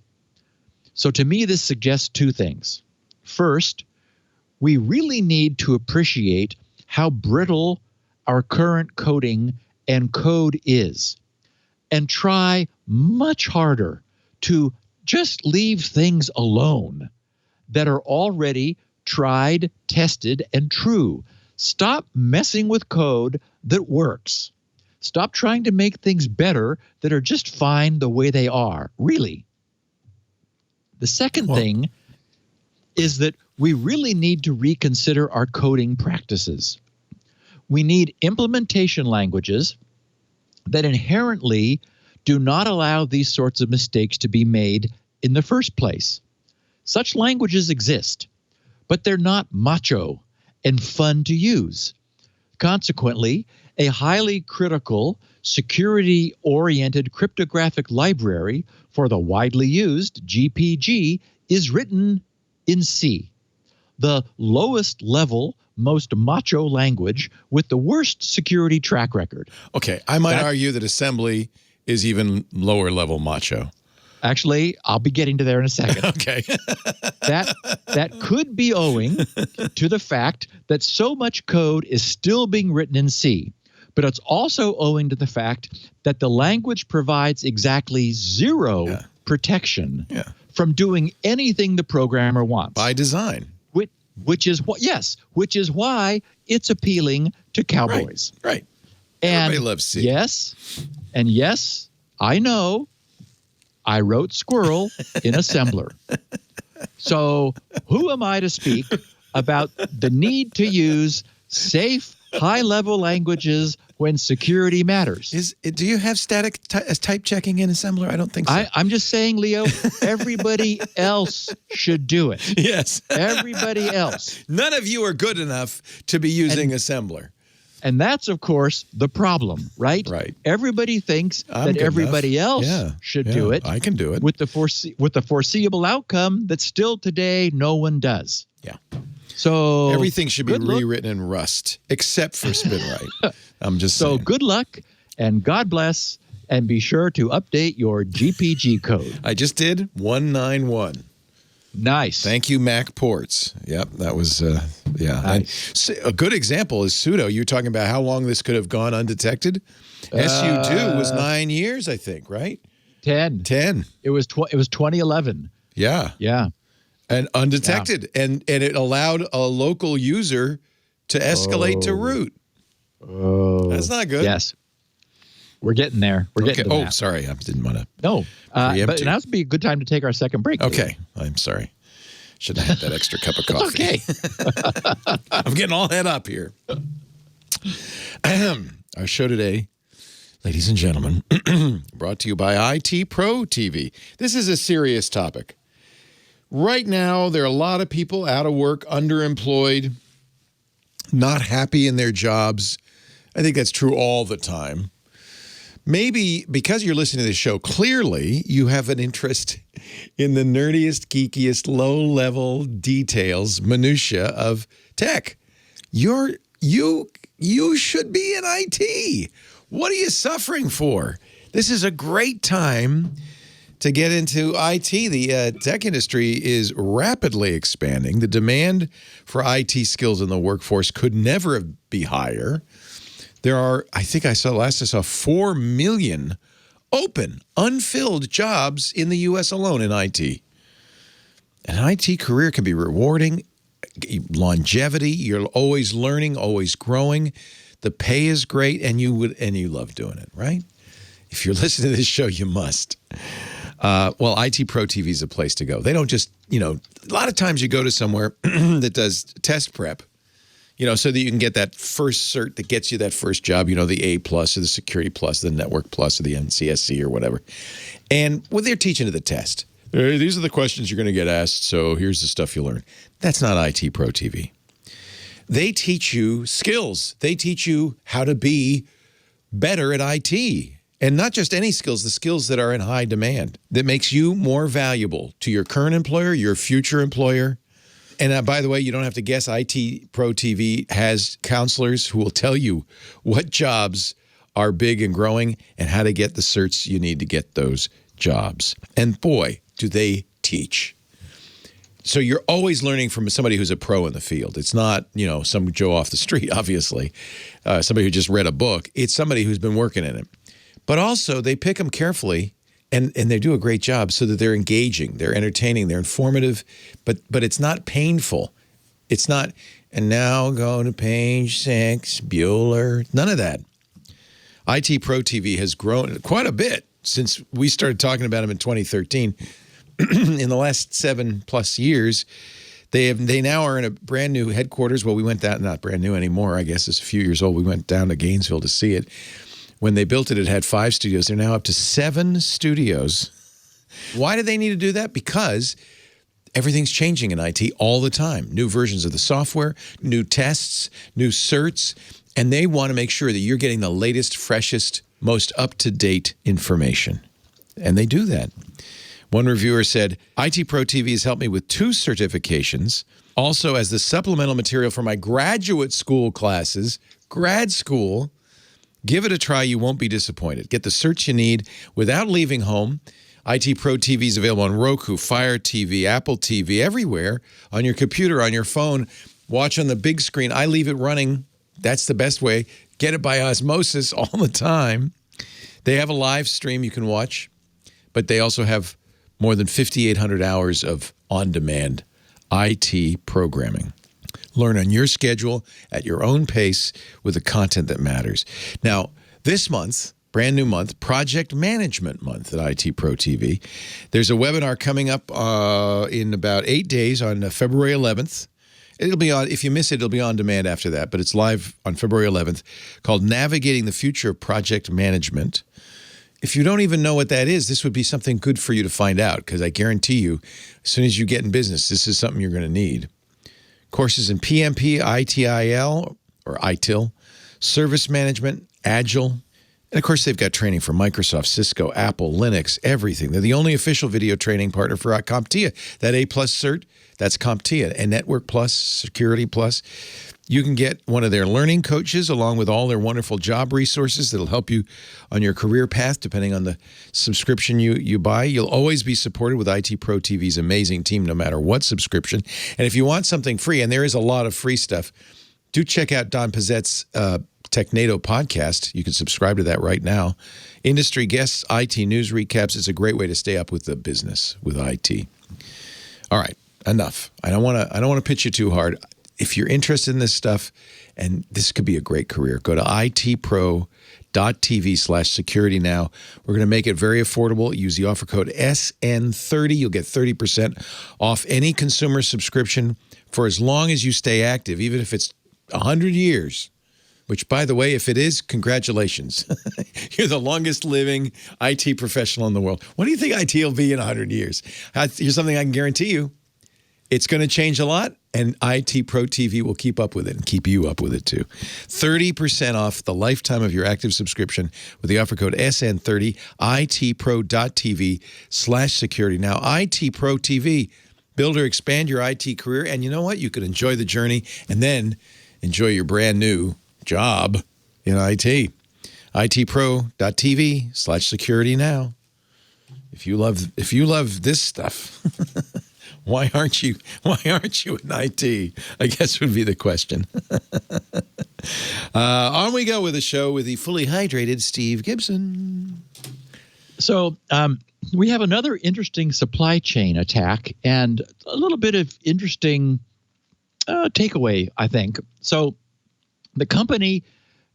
So to me, this suggests two things. First, we really need to appreciate how brittle our current coding and code is, and try much harder to just leave things alone that are already tried, tested, and true. Stop messing with code that works. Stop trying to make things better that are just fine the way they are, really. The second thing is that we really need to reconsider our coding practices. We need implementation languages that inherently do not allow these sorts of mistakes to be made in the first place. Such languages exist, but they're not macho and fun to use. Consequently, a highly critical, security-oriented cryptographic library for the widely used GPG is written in C, the lowest level, most macho language with the worst security track record. Okay, I might argue that assembly is even lower level macho. Actually, I'll be getting to there in a second. Okay. that could be owing to the fact that so much code is still being written in C, but it's also owing to the fact that the language provides exactly zero protection from doing anything the programmer wants. By design. Which is why it's appealing to cowboys. Right. And everybody loves C. Yes, I know. I wrote squirrel in assembler. So who am I to speak about the need to use safe, high-level languages when security matters? Do you have static type checking in assembler? I don't think so. I'm just saying, Leo, everybody else should do it. Yes. Everybody else. None of you are good enough to be using assembler. And that's, of course, the problem, right? Right. Everybody thinks that everybody else should do it. I can do it. With the foreseeable outcome that still today no one does. Yeah. So everything should be rewritten in Rust, except for SpinRite. I'm just saying. So good luck, and God bless, and be sure to update your GPG code. I just did 191. Nice. Thank you, Mac Ports. Yep, that was, Nice. A good example is Pseudo. You're talking about how long this could have gone undetected. SU2 was 9 years, I think, right? 10. It was 2011. Yeah. Yeah. And undetected. Yeah. And it allowed a local user to escalate to root. Oh. That's not good. Yes. We're getting there. We're getting to that. Sorry. I didn't want to. No. But now would be a good time to take our second break. Okay. I'm sorry. Should have had that extra cup of coffee. Okay. I'm getting all head up here. Our show today, ladies and gentlemen, brought to you by IT Pro TV. This is a serious topic. Right now, there are a lot of people out of work, underemployed, not happy in their jobs. I think that's true all the time. Maybe because you're listening to this show, clearly you have an interest in the nerdiest, geekiest, low-level details, minutia of tech. You should be in IT. What are you suffering for? This is a great time to get into IT. The tech industry is rapidly expanding. The demand for IT skills in the workforce could never be higher. There are, I think I saw 4 million open, unfilled jobs in the U.S. alone in IT. An IT career can be rewarding, longevity, you're always learning, always growing. The pay is great, and you love doing it, right? If you're listening to this show, you must. Well, IT Pro TV is a place to go. They don't just, a lot of times you go to somewhere that does test prep, so that you can get that first cert that gets you that first job, the A+ or the Security Plus, the Network Plus, or the NCSC or whatever. And they're teaching to the test. These are the questions you're going to get asked, so here's the stuff you learn. That's not IT Pro TV. They teach you skills. They teach you how to be better at IT. And not just any skills, the skills that are in high demand, that makes you more valuable to your current employer, your future employer. And by the way, you don't have to guess. IT Pro TV has counselors who will tell you what jobs are big and growing and how to get the certs you need to get those jobs. And boy, do they teach. So you're always learning from somebody who's a pro in the field. It's not, some Joe off the street, obviously, somebody who just read a book. It's somebody who's been working in it. But also, they pick them carefully, and they do a great job so that they're engaging, they're entertaining, they're informative, but it's not painful. It's not, and now go to page 6, Bueller. None of that. IT Pro TV has grown quite a bit since we started talking about them in 2013. In the last 7+ years, they now are in a brand new headquarters. Well, we went down, not brand new anymore, I guess it's a few years old. We went down to Gainesville to see it. When they built it, it had 5 studios. They're now up to 7 studios. Why do they need to do that? Because everything's changing in IT all the time. New versions of the software, new tests, new certs, and they want to make sure that you're getting the latest, freshest, most up-to-date information. And they do that. One reviewer said, IT Pro TV has helped me with 2 certifications, also as the supplemental material for my graduate school classes, grad school. Give it a try. You won't be disappointed. Get the certs you need without leaving home. IT Pro TV is available on Roku, Fire TV, Apple TV, everywhere, on your computer, on your phone. Watch on the big screen. I leave it running. That's the best way. Get it by osmosis all the time. They have a live stream you can watch, but they also have more than 5,800 hours of on-demand IT programming. Learn on your schedule, at your own pace, with the content that matters. Now, this month, brand new month, Project Management Month at IT Pro TV. There's a webinar coming up in about 8 days on February 11th. It'll be on, if you miss it, it'll be on demand after that, but it's live on February 11th, called Navigating the Future of Project Management. If you don't even know what that is, this would be something good for you to find out, because I guarantee you, as soon as you get in business, this is something you're going to need. Courses in PMP, ITIL, or ITIL, service management, Agile, and of course they've got training for Microsoft, Cisco, Apple, Linux, everything. They're the only official video training partner for CompTIA. That A+ cert, that's CompTIA, and Network Plus, Security Plus. You can get one of their learning coaches along with all their wonderful job resources that'll help you on your career path depending on the subscription you buy. You'll always be supported with IT Pro TV's amazing team no matter what subscription. And if you want something free, and there is a lot of free stuff, do check out Don Pezzet's TechNado podcast. You can subscribe to that right now. Industry guests, IT news recaps. It's a great way to stay up with the business with IT. All right, enough. I don't want to pitch you too hard. If you're interested in this stuff, and this could be a great career, go to itpro.tv/security now. We're going to make it very affordable. Use the offer code SN30. You'll get 30% off any consumer subscription for as long as you stay active, even if it's 100 years. which, by the way, if it is, congratulations. You're the longest living IT professional in the world. What do you think IT will be in 100 years? Here's something I can guarantee you. It's going to change a lot, and IT Pro TV will keep up with it and keep you up with it too. 30% off the lifetime of your active subscription with the offer code SN30, itpro.tv/security. Now, IT Pro TV, build or expand your IT career, and you know what? You can enjoy the journey and then enjoy your brand new job in IT. itpro.tv/security now. If you love this stuff, why aren't you in IT? I guess would be the question. On we go with the show with the fully hydrated Steve Gibson. So we have another interesting supply chain attack and a little bit of interesting takeaway, I think. So the company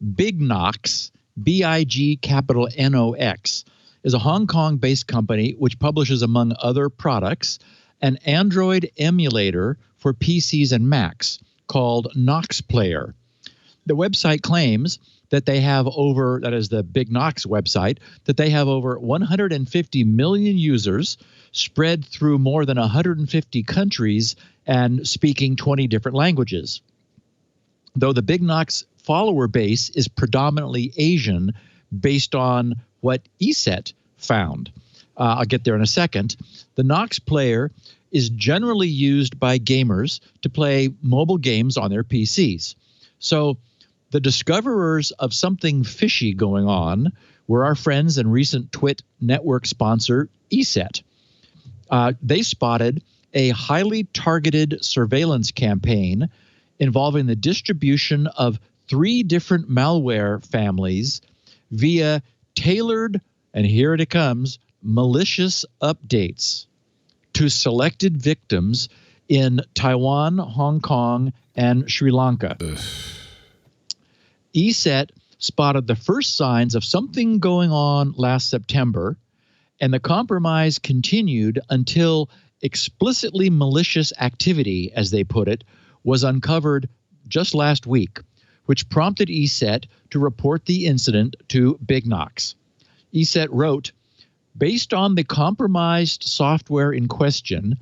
BigNox, BigNox, is a Hong Kong-based company which publishes, among other products, an Android emulator for PCs and Macs called Nox Player. The website claims that they have over, that is the BigNox website, that they have over 150 million users spread through more than 150 countries and speaking 20 different languages. Though the BigNox follower base is predominantly Asian based on what ESET found. I'll get there in a second. The Nox Player is generally used by gamers to play mobile games on their PCs. So the discoverers of something fishy going on were our friends and recent TWiT network sponsor, ESET. They spotted a highly targeted surveillance campaign involving the distribution of 3 different malware families via tailored, and here it comes, malicious updates to selected victims in Taiwan, Hong Kong, and Sri Lanka. ESET spotted the first signs of something going on last September, and the compromise continued until explicitly malicious activity, as they put it, was uncovered just last week, which prompted ESET to report the incident to BigNox. ESET wrote, "Based on the compromised software in question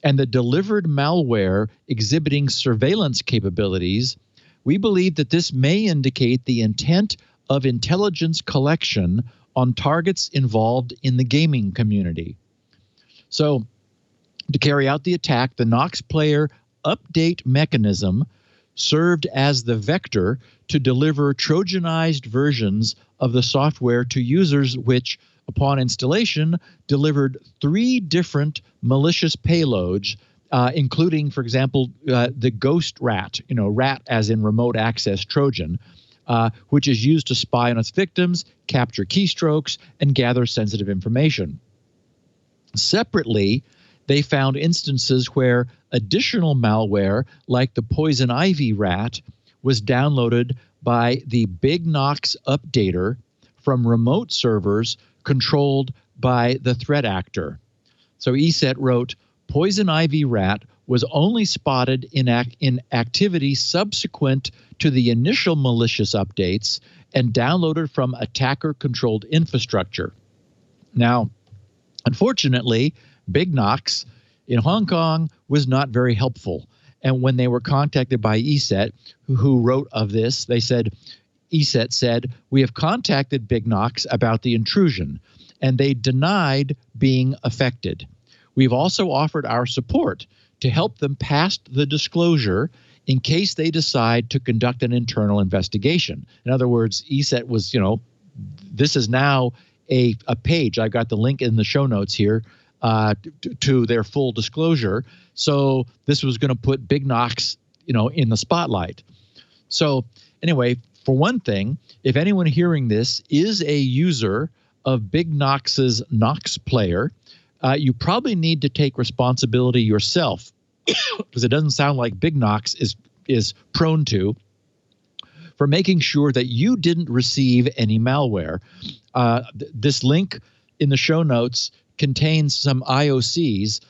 and the delivered malware exhibiting surveillance capabilities, we believe that this may indicate the intent of intelligence collection on targets involved in the gaming community." So, to carry out the attack, the Nox Player update mechanism served as the vector to deliver Trojanized versions of the software to users which, upon installation, delivered 3 different malicious payloads, including, for example, the Ghost Rat, rat as in remote access Trojan, which is used to spy on its victims, capture keystrokes, and gather sensitive information. Separately, they found instances where additional malware, like the Poison Ivy rat, was downloaded by the BigNox updater from remote servers controlled by the threat actor. So ESET wrote, "Poison Ivy rat was only spotted in activity subsequent to the initial malicious updates and downloaded from attacker-controlled infrastructure." Now, unfortunately, BigNox in Hong Kong was not very helpful. And when they were contacted by ESET, who wrote of this, they said, ESET said, "We have contacted BigNox about the intrusion, and they denied being affected. We've also offered our support to help them past the disclosure in case they decide to conduct an internal investigation." In other words, ESET was, this is now a page. I got the link in the show notes here to their full disclosure. So this was going to put BigNox, in the spotlight. So anyway, for one thing, if anyone hearing this is a user of BigNox's Nox Player, you probably need to take responsibility yourself, because it doesn't sound like BigNox is prone to, for making sure that you didn't receive any malware. This link in the show notes contains some IOCs,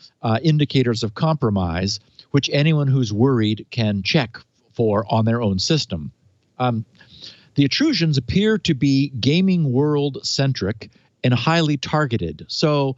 indicators of compromise, which anyone who's worried can check for on their own system. The intrusions appear to be gaming world-centric and highly targeted. So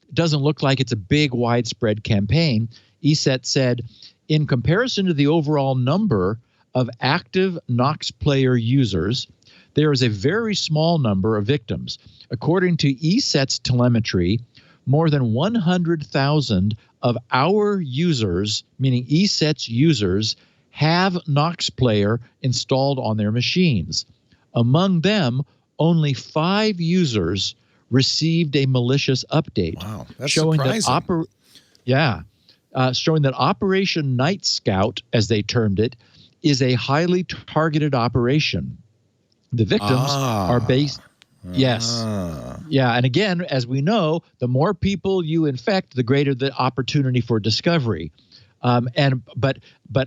it doesn't look like it's a big, widespread campaign. ESET said, in comparison to the overall number of active Nox player users, there is a very small number of victims. According to ESET's telemetry, more than 100,000 of our users, meaning ESET's users, have Nox Player installed on their machines. Among them, only 5 users received a malicious update. Wow, that's showing surprising. Showing that Operation Night Scout, as they termed it, is a highly targeted operation. The victims are based. Yes. Yeah. And again, as we know, the more people you infect, the greater the opportunity for discovery. But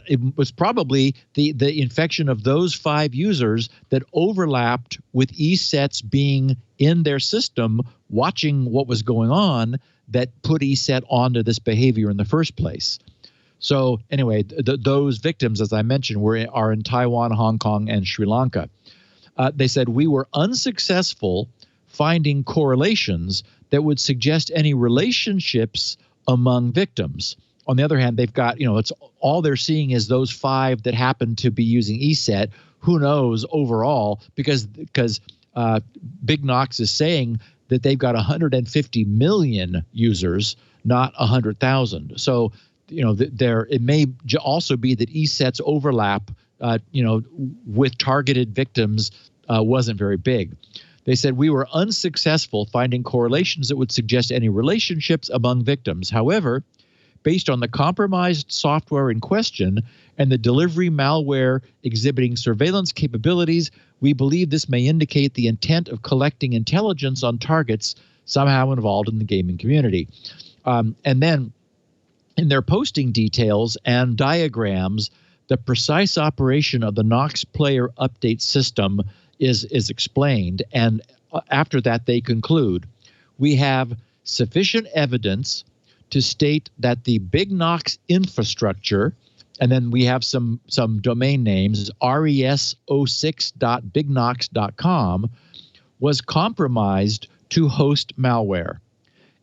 it was probably the infection of those 5 users that overlapped with ESETs being in their system, watching what was going on, that put ESET onto this behavior in the first place. So anyway, those victims, as I mentioned, are in Taiwan, Hong Kong, and Sri Lanka. They said we were unsuccessful finding correlations that would suggest any relationships among victims. On the other hand, they've got, it's all they're seeing is those 5 that happen to be using ESET. Who knows overall? Because BigNox is saying that they've got 150 million users, not 100,000. So, it may also be that ESET's overlap, with targeted victims wasn't very big. They said we were unsuccessful finding correlations that would suggest any relationships among victims. However, based on the compromised software in question and the delivery malware exhibiting surveillance capabilities, we believe this may indicate the intent of collecting intelligence on targets somehow involved in the gaming community. And then in their posting details and diagrams, the precise operation of the Nox Player update system is explained. And after that, they conclude, we have sufficient evidence to state that the BigNox infrastructure, and then we have some domain names, res06.bignox.com, was compromised to host malware,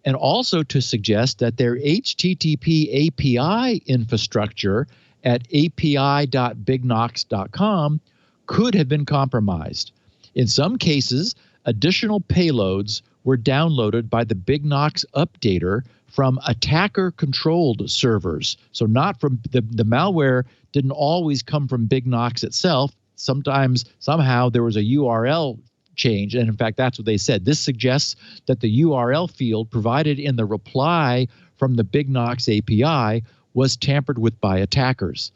and also to suggest that their HTTP API infrastructure at api.bignox.com could have been compromised. In some cases, additional payloads were downloaded by the BigNox updater from attacker-controlled servers. So not from the malware didn't always come from BigNox itself. Sometimes, somehow, there was a URL change. And in fact, that's what they said. This suggests that the URL field provided in the reply from the BigNox API was tampered with by attackers.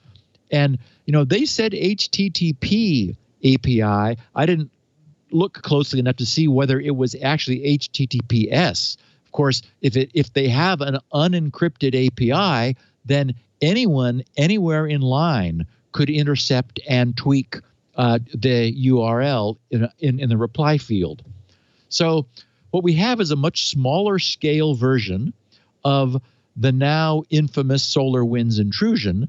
And, they said HTTP API. I didn't look closely enough to see whether it was actually HTTPS. Of course, if they have an unencrypted API, then anyone anywhere in line could intercept and tweak the URL in the reply field. So what we have is a much smaller scale version of the now infamous SolarWinds intrusion,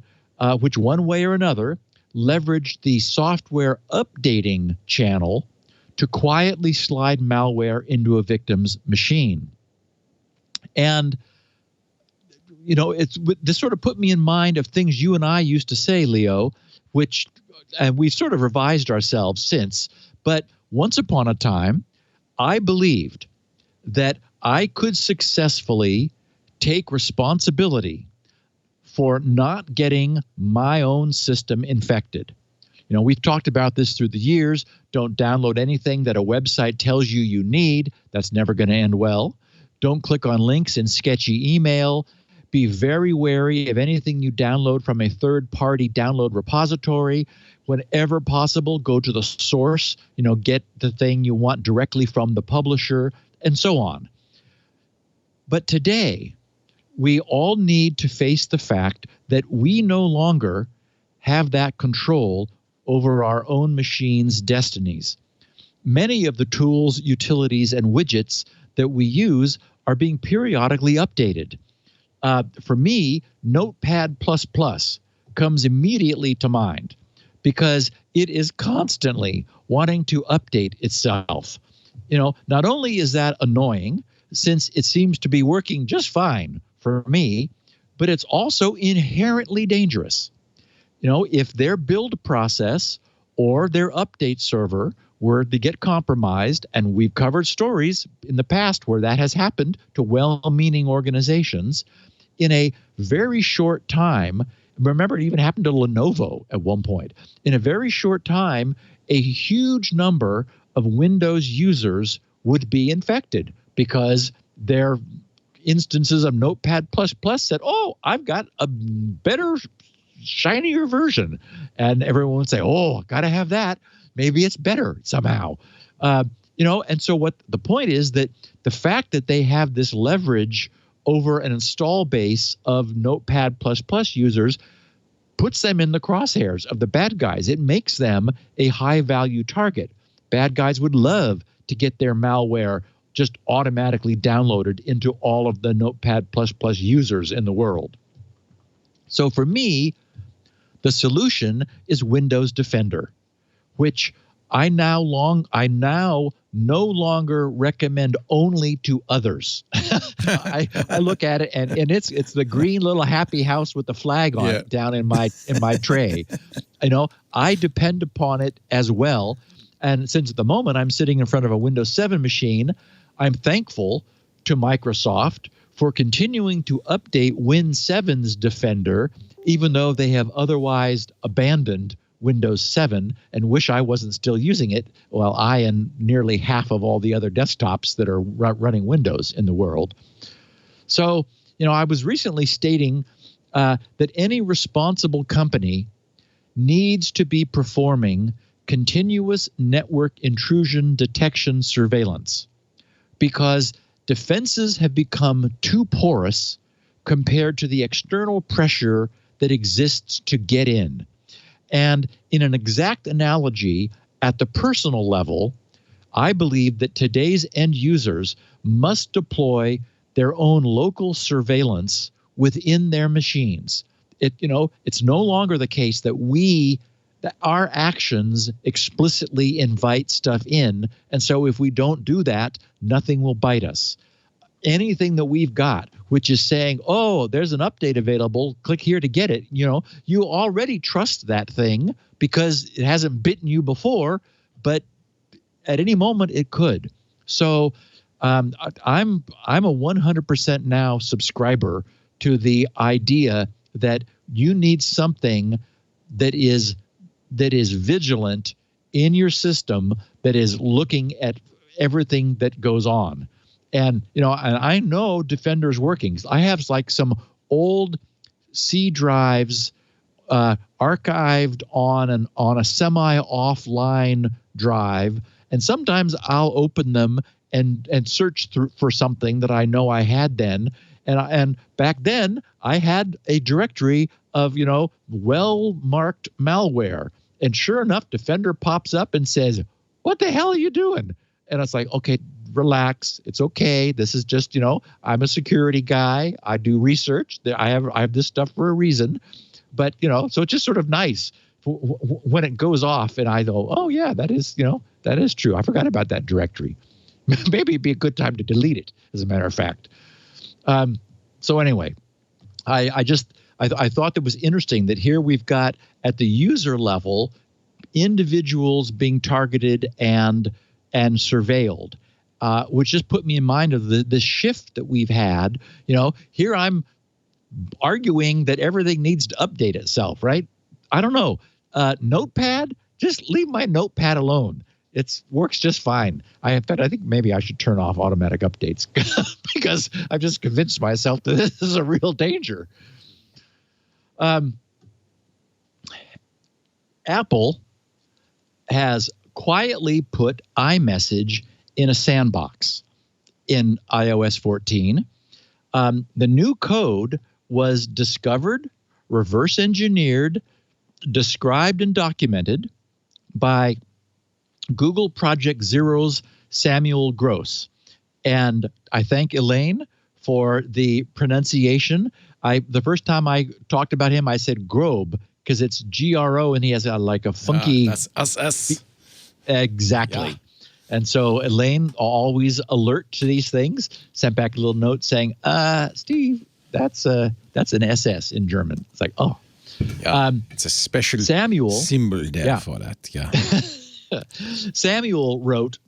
which one way or another leveraged the software updating channel to quietly slide malware into a victim's machine. And, this sort of put me in mind of things you and I used to say, Leo, which we've sort of revised ourselves since. But once upon a time, I believed that I could successfully take responsibility for not getting my own system infected. We've talked about this through the years. Don't download anything that a website tells you need. That's never going to end well. Don't click on links in sketchy email. Be very wary of anything you download from a third-party download repository. Whenever possible, go to the source. Get the thing you want directly from the publisher, and so on. But today, we all need to face the fact that we no longer have that control over our own machines' destinies. Many of the tools, utilities, and widgets that we use are being periodically updated. For me, Notepad++ comes immediately to mind because it is constantly wanting to update itself. Not only is that annoying, since it seems to be working just fine for me, but it's also inherently dangerous. If their build process or their update server were to get compromised, and we've covered stories in the past where that has happened to well-meaning organizations, in a very short time, remember it even happened to Lenovo at one point, in a very short time, a huge number of Windows users would be infected because their instances of Notepad++ said, oh, I've got a better, shinier version. And everyone would say, oh, got to have that. Maybe it's better somehow. And so what the point is that the fact that they have this leverage over an install base of Notepad++ users puts them in the crosshairs of the bad guys. It makes them a high-value target. Bad guys would love to get their malware just automatically downloaded into all of the Notepad++ users in the world. So for me, the solution is Windows Defender, which I now no longer recommend only to others. I look at it and it's the green little happy house with the flag on it down in my tray. I depend upon it as well. And since at the moment I'm sitting in front of a Windows 7 machine, I'm thankful to Microsoft for continuing to update Win 7's Defender, even though they have otherwise abandoned Windows 7 and wish I wasn't still using it, while I and nearly half of all the other desktops that are running Windows in the world. So, I was recently stating that any responsible company needs to be performing continuous network intrusion detection surveillance, because defenses have become too porous compared to the external pressure that exists to get in. And in an exact analogy, at the personal level, I believe that today's end users must deploy their own local surveillance within their machines. It's no longer the case that our actions explicitly invite stuff in, and so if we don't do that, nothing will bite us. Anything that we've got, which is saying, oh, there's an update available, click here to get it, you already trust that thing because it hasn't bitten you before, but at any moment it could. So I'm a 100% now subscriber to the idea that you need something that is vigilant in your system, that is looking at everything that goes on. And, and I know Defender's working. I have like some old C drives archived on a semi-offline drive. And sometimes I'll open them and search for something that I know I had then. And back then I had a directory of, well-marked malware. And sure enough, Defender pops up and says, what the hell are you doing? And it's like, okay, relax. It's okay. This is just, I'm a security guy. I do research. I have this stuff for a reason. But, so it's just sort of nice when it goes off and I go, oh, yeah, that is true. I forgot about that directory. Maybe it'd be a good time to delete it, as a matter of fact. So anyway, I thought that was interesting that here we've got at the user level individuals being targeted and surveilled, which just put me in mind of the shift that we've had. Here I'm arguing that everything needs to update itself, right? I don't know. Notepad, just leave my Notepad alone. It works just fine. In fact, I think maybe I should turn off automatic updates because I've just convinced myself that this is a real danger. Apple has quietly put iMessage in a sandbox in iOS 14. The new code was discovered, reverse engineered, described, and documented by Google Project Zero's Samuel Gross. And I thank Elaine for the pronunciation. The first time I talked about him, I said Grobe, because it's GRO and he has like a funky. That's us. Exactly. Yeah. And so Elaine, always alert to these things, sent back a little note saying, Steve, that's an SS in German. It's like, oh. Yeah, it's a special symbol there for that. Yeah. Samuel wrote,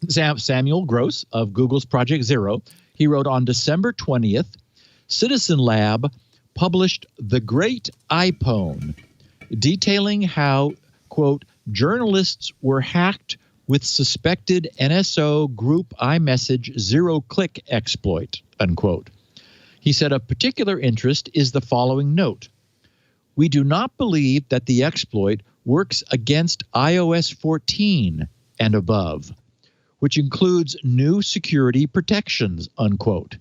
Samuel Gross of Google's Project Zero, he wrote on December 20th, Citizen Lab published The Great iPhone, detailing how, quote, journalists were hacked with suspected NSO group iMessage zero-click exploit, unquote. He said of particular interest is the following note. We do not believe that the exploit works against iOS 14 and above, which includes new security protections, unquote.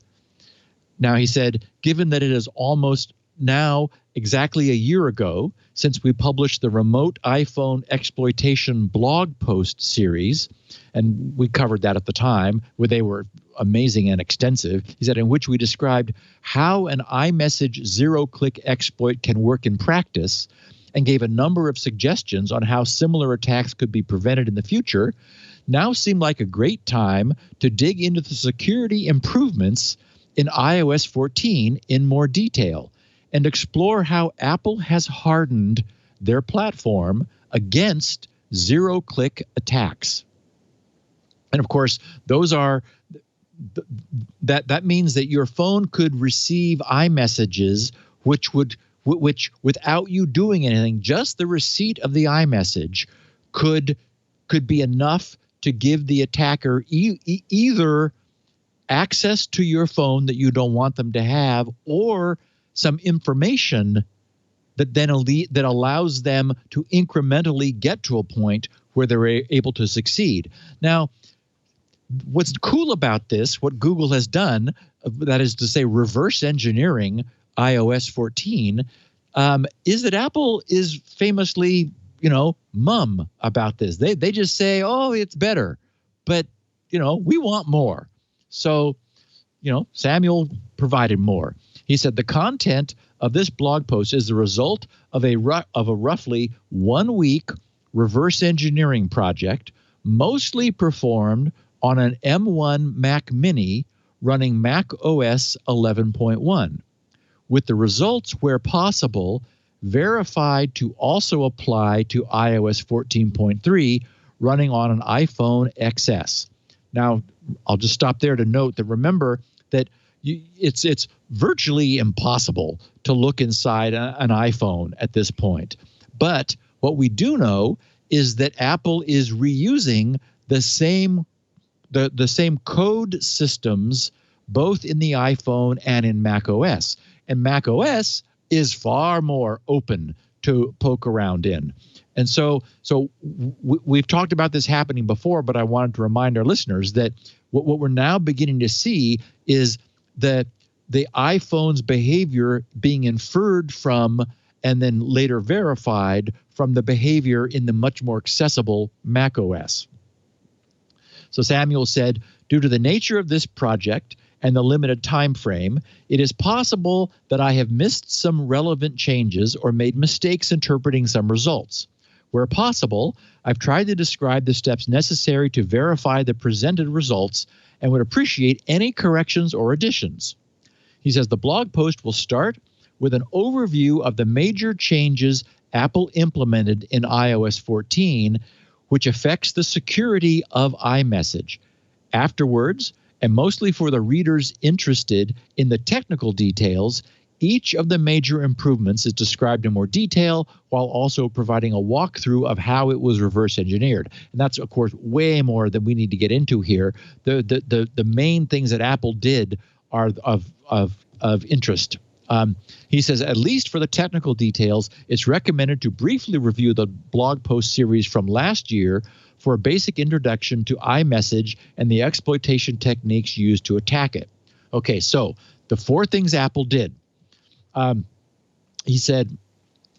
Now, he said, given that it is almost now exactly a year ago since we published the remote iPhone exploitation blog post series, and we covered that at the time, where they were amazing and extensive. He said, in which we described how an iMessage zero-click exploit can work in practice and gave a number of suggestions on how similar attacks could be prevented in the future, now seemed like a great time to dig into the security improvements in iOS 14 in more detail and explore how Apple has hardened their platform against zero-click attacks. And of course, those are that means that your phone could receive iMessages which without you doing anything, just the receipt of the iMessage could be enough to give the attacker either access to your phone that you don't want them to have, or some information that then that allows them to incrementally get to a point where they're able to succeed. Now, what's cool about this, what Google has done, that is to say reverse engineering iOS 14, is that Apple is famously, mum about this. They just say, oh, it's better, but, we want more. So, Samuel provided more. He said the content of this blog post is the result of a roughly 1 week reverse engineering project, mostly performed on an M1 Mac Mini running Mac OS 11.1, with the results, where possible, verified to also apply to iOS 14.3 running on an iPhone XS. Now, I'll just stop there to note that remember that it's virtually impossible to look inside an iPhone at this point. But what we do know is that Apple is reusing the same code systems both in the iPhone and in Mac OS. And Mac OS is far more open to poke around in. And so we've talked about this happening before, but I wanted to remind our listeners that what we're now beginning to see is that the iPhone's behavior being inferred from and then later verified from the behavior in the much more accessible Mac OS. So Samuel said, due to the nature of this project and the limited time frame, it is possible that I have missed some relevant changes or made mistakes interpreting some results. Where possible, I've tried to describe the steps necessary to verify the presented results and would appreciate any corrections or additions. He says the blog post will start with an overview of the major changes Apple implemented in iOS 14, which affects the security of iMessage. Afterwards, and mostly for the readers interested in the technical details, each of the major improvements is described in more detail while also providing a walkthrough of how it was reverse engineered. And that's, of course, way more than we need to get into here. The main things that Apple did are of interest. He says, at least for the technical details, it's recommended to briefly review the blog post series from last year for a basic introduction to iMessage and the exploitation techniques used to attack it. Okay, so the 4 things Apple did. He said,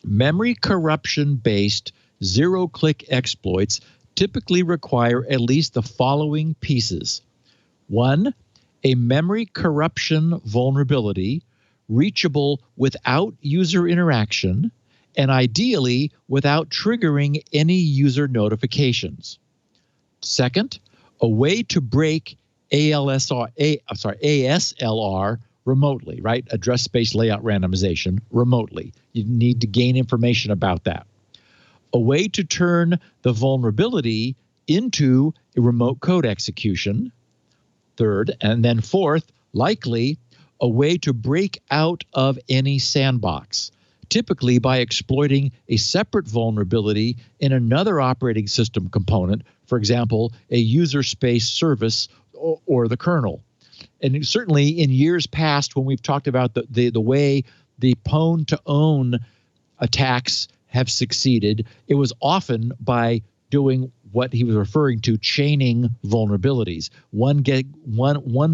memory corruption-based zero-click exploits typically require at least the following pieces. 1, a memory corruption vulnerability reachable without user interaction and ideally without triggering any user notifications. Second, a way to break ASLR remotely, right? Address space layout randomization remotely. You need to gain information about that. A way to turn the vulnerability into a remote code execution. Third, and then fourth, likely a way to break out of any sandbox, typically by exploiting a separate vulnerability in another operating system component, for example, a user space service or the kernel. And certainly in years past, when we've talked about the way the pwn to own attacks have succeeded, it was often by doing what he was referring to, chaining vulnerabilities. One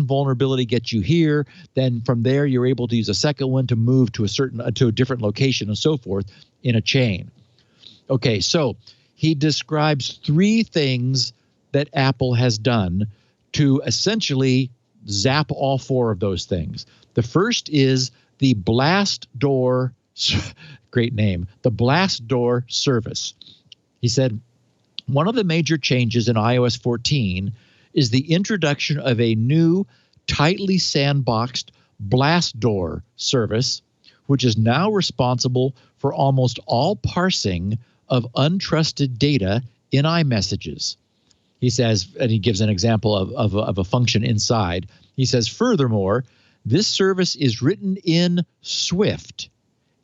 vulnerability gets you here, then from there you're able to use a second one to move to a different location and so forth in a chain. Okay, so he describes three things that Apple has done to essentially zap all four of those things. The first is the BlastDoor, great name, the BlastDoor service. He said, one of the major changes in iOS 14 is the introduction of a new, tightly sandboxed BlastDoor service, which is now responsible for almost all parsing of untrusted data in iMessages. He says, and he gives an example of a function inside. He says, furthermore, this service is written in Swift,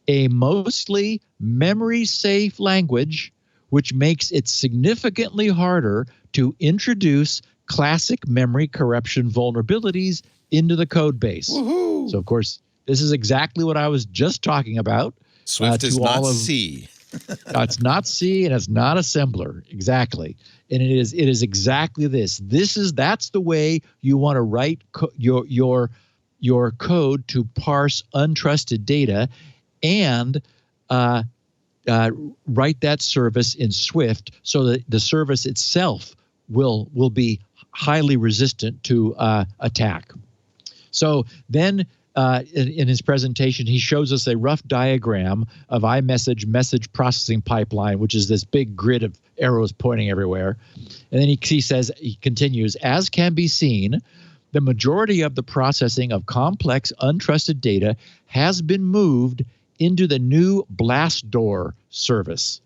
a mostly memory-safe language, which makes it significantly harder to introduce classic memory corruption vulnerabilities into the code base. Woohoo! So, of course, this is exactly what I was just talking about. Swift is not C. It's not C, and it's not assembler. Exactly. And it is exactly this. That's the way you want to write your code to parse untrusted data and write that service in Swift so that the service itself will be highly resistant to attack. So then in his presentation, he shows us a rough diagram of iMessage message processing pipeline, which is this big grid of arrows pointing everywhere. And then he continues, as can be seen, the majority of the processing of complex untrusted data has been moved into the new BlastDoor service.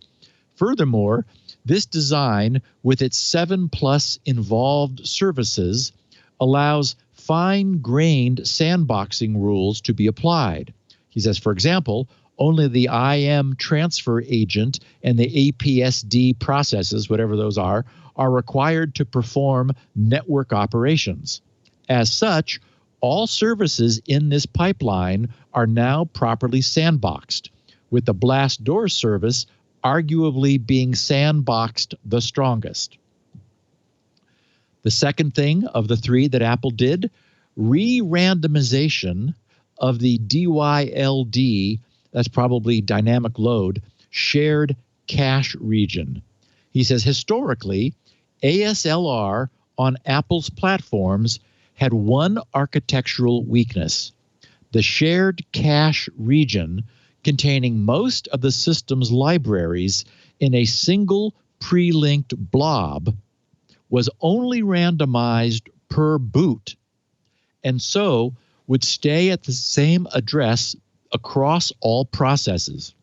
Furthermore, this design, with its 7+ involved services, allows fine-grained sandboxing rules to be applied. He says, for example, only the IM transfer agent and the APSD processes, whatever those are required to perform network operations. As such, all services in this pipeline are now properly sandboxed, with the BlastDoor service arguably being sandboxed the strongest. The second thing of the three that Apple did, re-randomization of the DYLD, that's probably dynamic load, shared cache region. He says historically, ASLR on Apple's platforms had one architectural weakness. The shared cache region containing most of the system's libraries in a single pre-linked blob was only randomized per boot, and so would stay at the same address across all processes.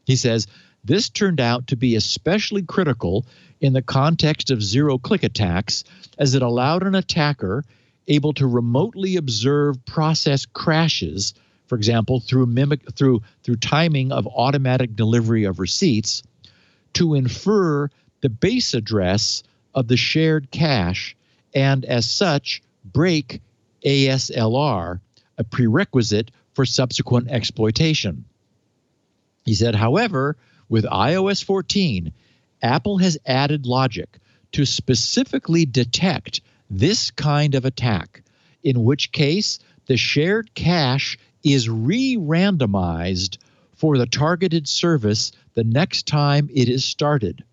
He says, this turned out to be especially critical in the context of zero-click attacks, as it allowed an attacker able to remotely observe process crashes, for example, through timing of automatic delivery of receipts, to infer the base address of the shared cache, and as such, break ASLR, a prerequisite for subsequent exploitation. He said, however, with iOS 14, Apple has added logic to specifically detect this kind of attack, in which case the shared cache is re-randomized for the targeted service the next time it is started,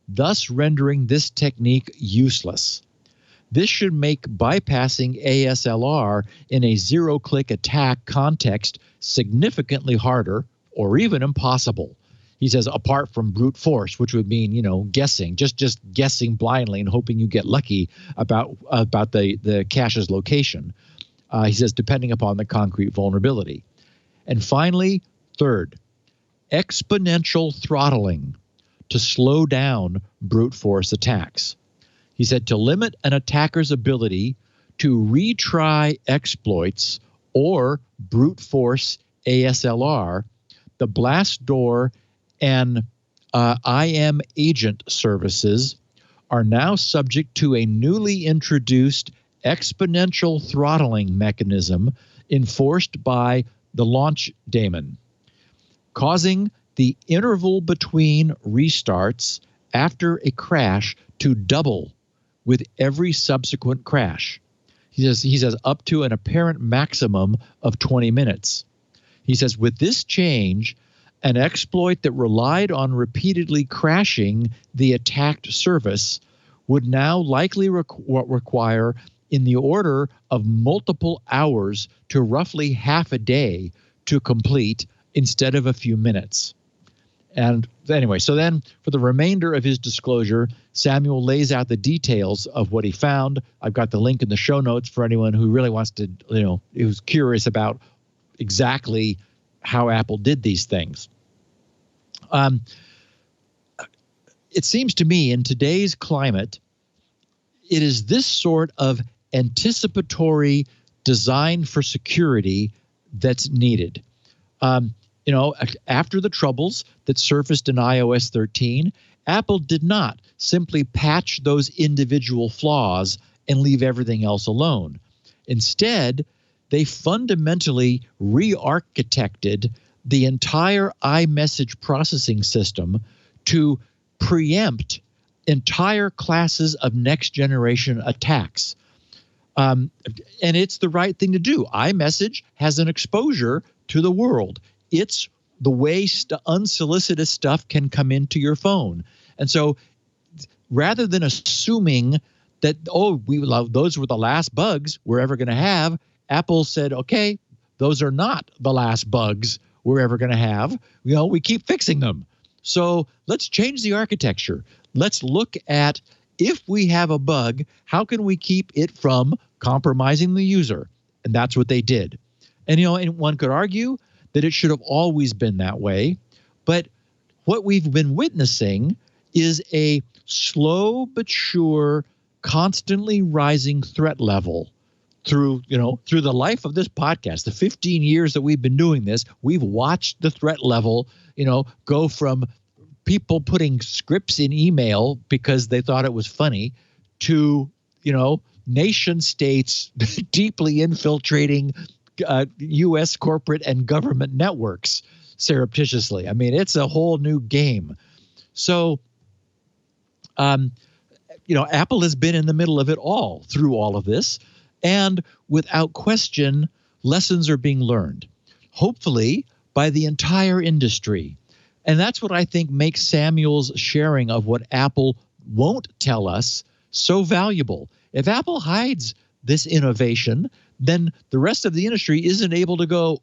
thus rendering this technique useless. This should make bypassing ASLR in a zero-click attack context significantly harder or even impossible. He says, apart from brute force, which would mean, guessing, just guessing blindly and hoping you get lucky about the cache's location. He says, depending upon the concrete vulnerability. And finally, third, exponential throttling to slow down brute force attacks. He said to limit an attacker's ability to retry exploits or brute force ASLR, the BlastDoor and IM agent services are now subject to a newly introduced exponential throttling mechanism enforced by the launch daemon, causing the interval between restarts after a crash to double with every subsequent crash. He says up to an apparent maximum of 20 minutes. He says with this change, an exploit that relied on repeatedly crashing the attacked service would now likely require in the order of multiple hours to roughly half a day to complete instead of a few minutes. And anyway, so then for the remainder of his disclosure, Samuel lays out the details of what he found. I've got the link in the show notes for anyone who really wants to, who's curious about exactly how Apple did these things. It seems to me in today's climate, it is this sort of anticipatory design for security that's needed. After the troubles that surfaced in iOS 13, Apple did not simply patch those individual flaws and leave everything else alone. Instead, they fundamentally re-architected the entire iMessage processing system to preempt entire classes of next-generation attacks. And it's the right thing to do. iMessage has an exposure to the world. It's the way unsolicited stuff can come into your phone. And so rather than assuming that, those were the last bugs we're ever going to have, Apple said, okay, those are not the last bugs we're ever going to have. We keep fixing them. So let's change the architecture. Let's look at, if we have a bug, how can we keep it from compromising the user? And that's what they did. And, and one could argue that it should have always been that way. But what we've been witnessing is a slow but sure, constantly rising threat level through the life of this podcast. The 15 years that we've been doing this, we've watched the threat level, go from people putting scripts in email because they thought it was funny to, nation states deeply infiltrating U.S. corporate and government networks surreptitiously. I mean, it's a whole new game. So, Apple has been in the middle of it all through all of this. And without question, lessons are being learned, hopefully by the entire industry. And that's what I think makes Samuel's sharing of what Apple won't tell us so valuable. If Apple hides this innovation, then the rest of the industry isn't able to go,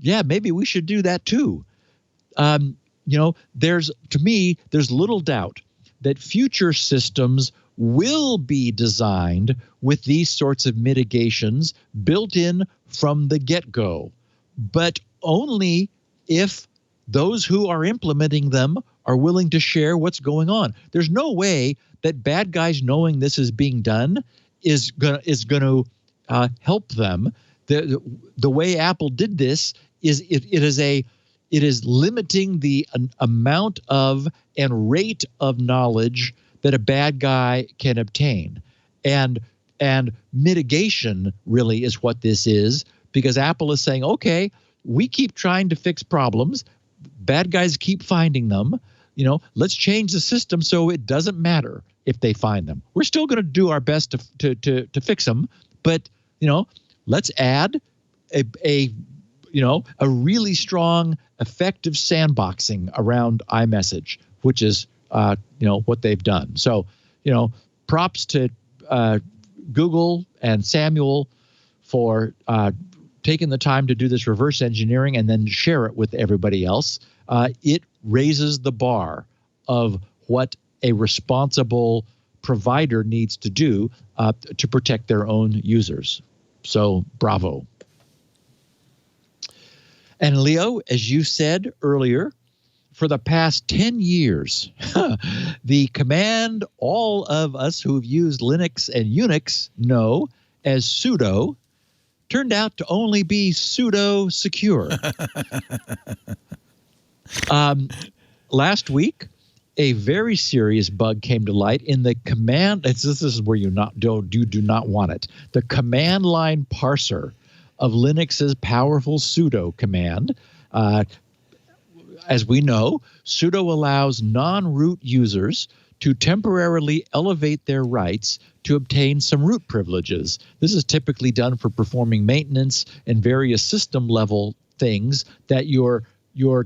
maybe we should do that too. There's little doubt that future systems will be designed with these sorts of mitigations built in from the get-go, but only if those who are implementing them are willing to share what's going on. There's no way that bad guys knowing this is being done is going to help them. The way Apple did this is it is limiting the amount of and rate of knowledge that a bad guy can obtain. And mitigation really is what this is, because Apple is saying, okay, we keep trying to fix problems. Bad guys keep finding them. Let's change the system so it doesn't matter if they find them. We're still going to do our best to fix them, but let's add a really strong, effective sandboxing around iMessage, which is what they've done. So, props to Google and Samuel for taken the time to do this reverse engineering and then share it with everybody else, it raises the bar of what a responsible provider needs to do to protect their own users. So bravo. And Leo, as you said earlier, for the past 10 years, the command all of us who've used Linux and Unix know as sudo turned out to only be pseudo secure. Last week, a very serious bug came to light in the command. This is where you do not want it. The command line parser of Linux's powerful sudo command. As we know, sudo allows non-root users to temporarily elevate their rights to obtain some root privileges. This is typically done for performing maintenance and various system level things that your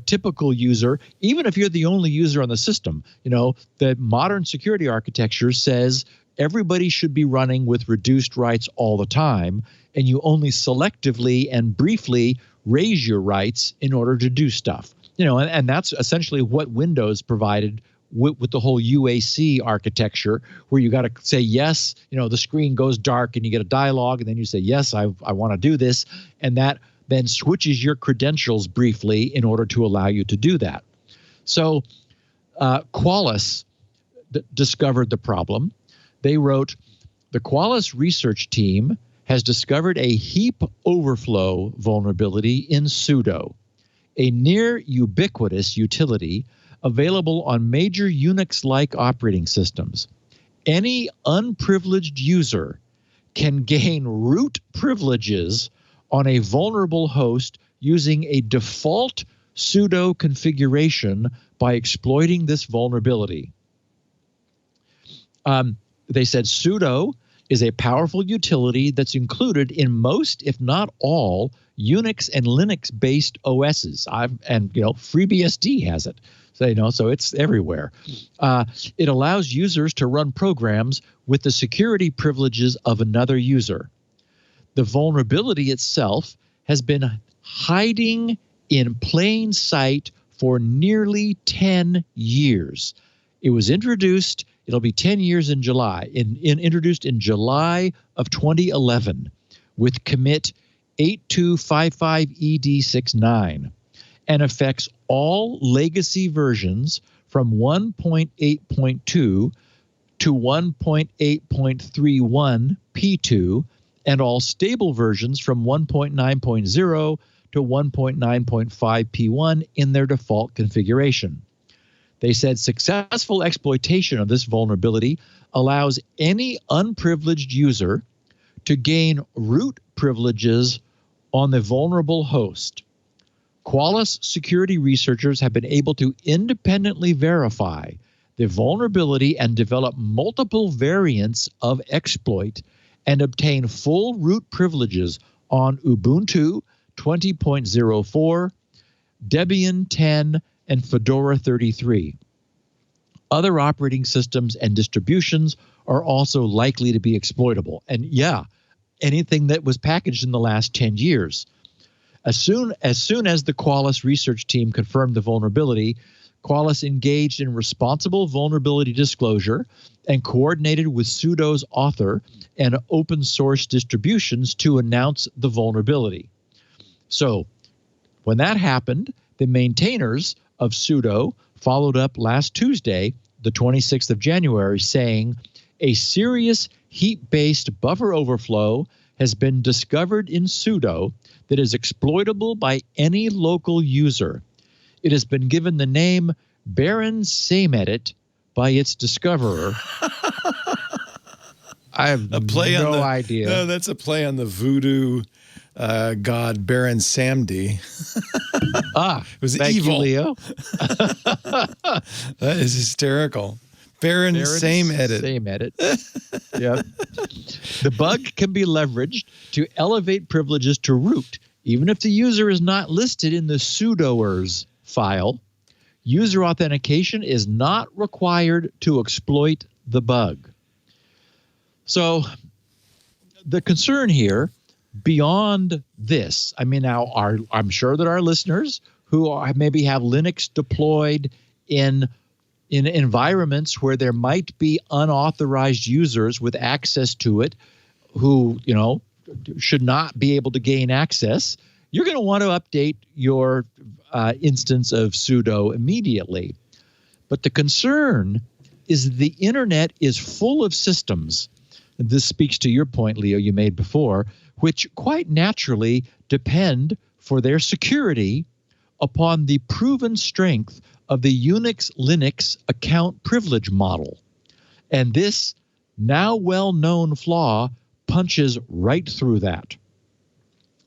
typical user, even if you're the only user on the system, the modern security architecture says everybody should be running with reduced rights all the time, and you only selectively and briefly raise your rights in order to do stuff. And that's essentially what Windows provided with the whole UAC architecture, where you got to say yes, the screen goes dark and you get a dialogue, and then you say, yes, I want to do this, and that then switches your credentials briefly in order to allow you to do that. So Qualys discovered the problem. They wrote, the Qualys research team has discovered a heap overflow vulnerability in Sudo, a near ubiquitous utility available on major Unix-like operating systems. Any unprivileged user can gain root privileges on a vulnerable host using a default sudo configuration by exploiting this vulnerability. They said sudo is a powerful utility that's included in most, if not all, Unix and Linux-based OSs. FreeBSD has it. So it's everywhere. It allows users to run programs with the security privileges of another user. The vulnerability itself has been hiding in plain sight for nearly 10 years. It was introduced, it'll be 10 years in July, introduced in July of 2011 with commit 8255ED69 and affects all legacy versions from 1.8.2 to 1.8.31 P2 and all stable versions from 1.9.0 to 1.9.5 P1 in their default configuration. They said successful exploitation of this vulnerability allows any unprivileged user to gain root privileges on the vulnerable host. Qualys security researchers have been able to independently verify the vulnerability and develop multiple variants of exploit and obtain full root privileges on Ubuntu 20.04, Debian 10, and Fedora 33. Other operating systems and distributions are also likely to be exploitable. And anything that was packaged in the last 10 years. As soon as the Qualys research team confirmed the vulnerability, Qualys engaged in responsible vulnerability disclosure and coordinated with Sudo's author and open source distributions to announce the vulnerability. So when that happened, the maintainers of Sudo followed up last Tuesday, the 26th of January, saying a serious heap-based buffer overflow has been discovered in Sudo that is exploitable by any local user. It has been given the name Baron Samedit by its discoverer. I have no idea. No, that's a play on the voodoo god Baron Samedi. It was thank evil. You, Leo. That is hysterical. Baron Samedit. Samedit. Yep. The bug can be leveraged to elevate privileges to root, even if the user is not listed in the sudoers file. User authentication is not required to exploit the bug. So the concern here beyond this, I mean, now I'm sure that our listeners who maybe have Linux deployed in environments where there might be unauthorized users with access to it who, should not be able to gain access, you're going to want to update your instance of Sudo immediately. But the concern is the internet is full of systems. This speaks to your point, Leo, you made before, which quite naturally depend for their security upon the proven strength of the Unix-Linux account privilege model. And this now well-known flaw punches right through that.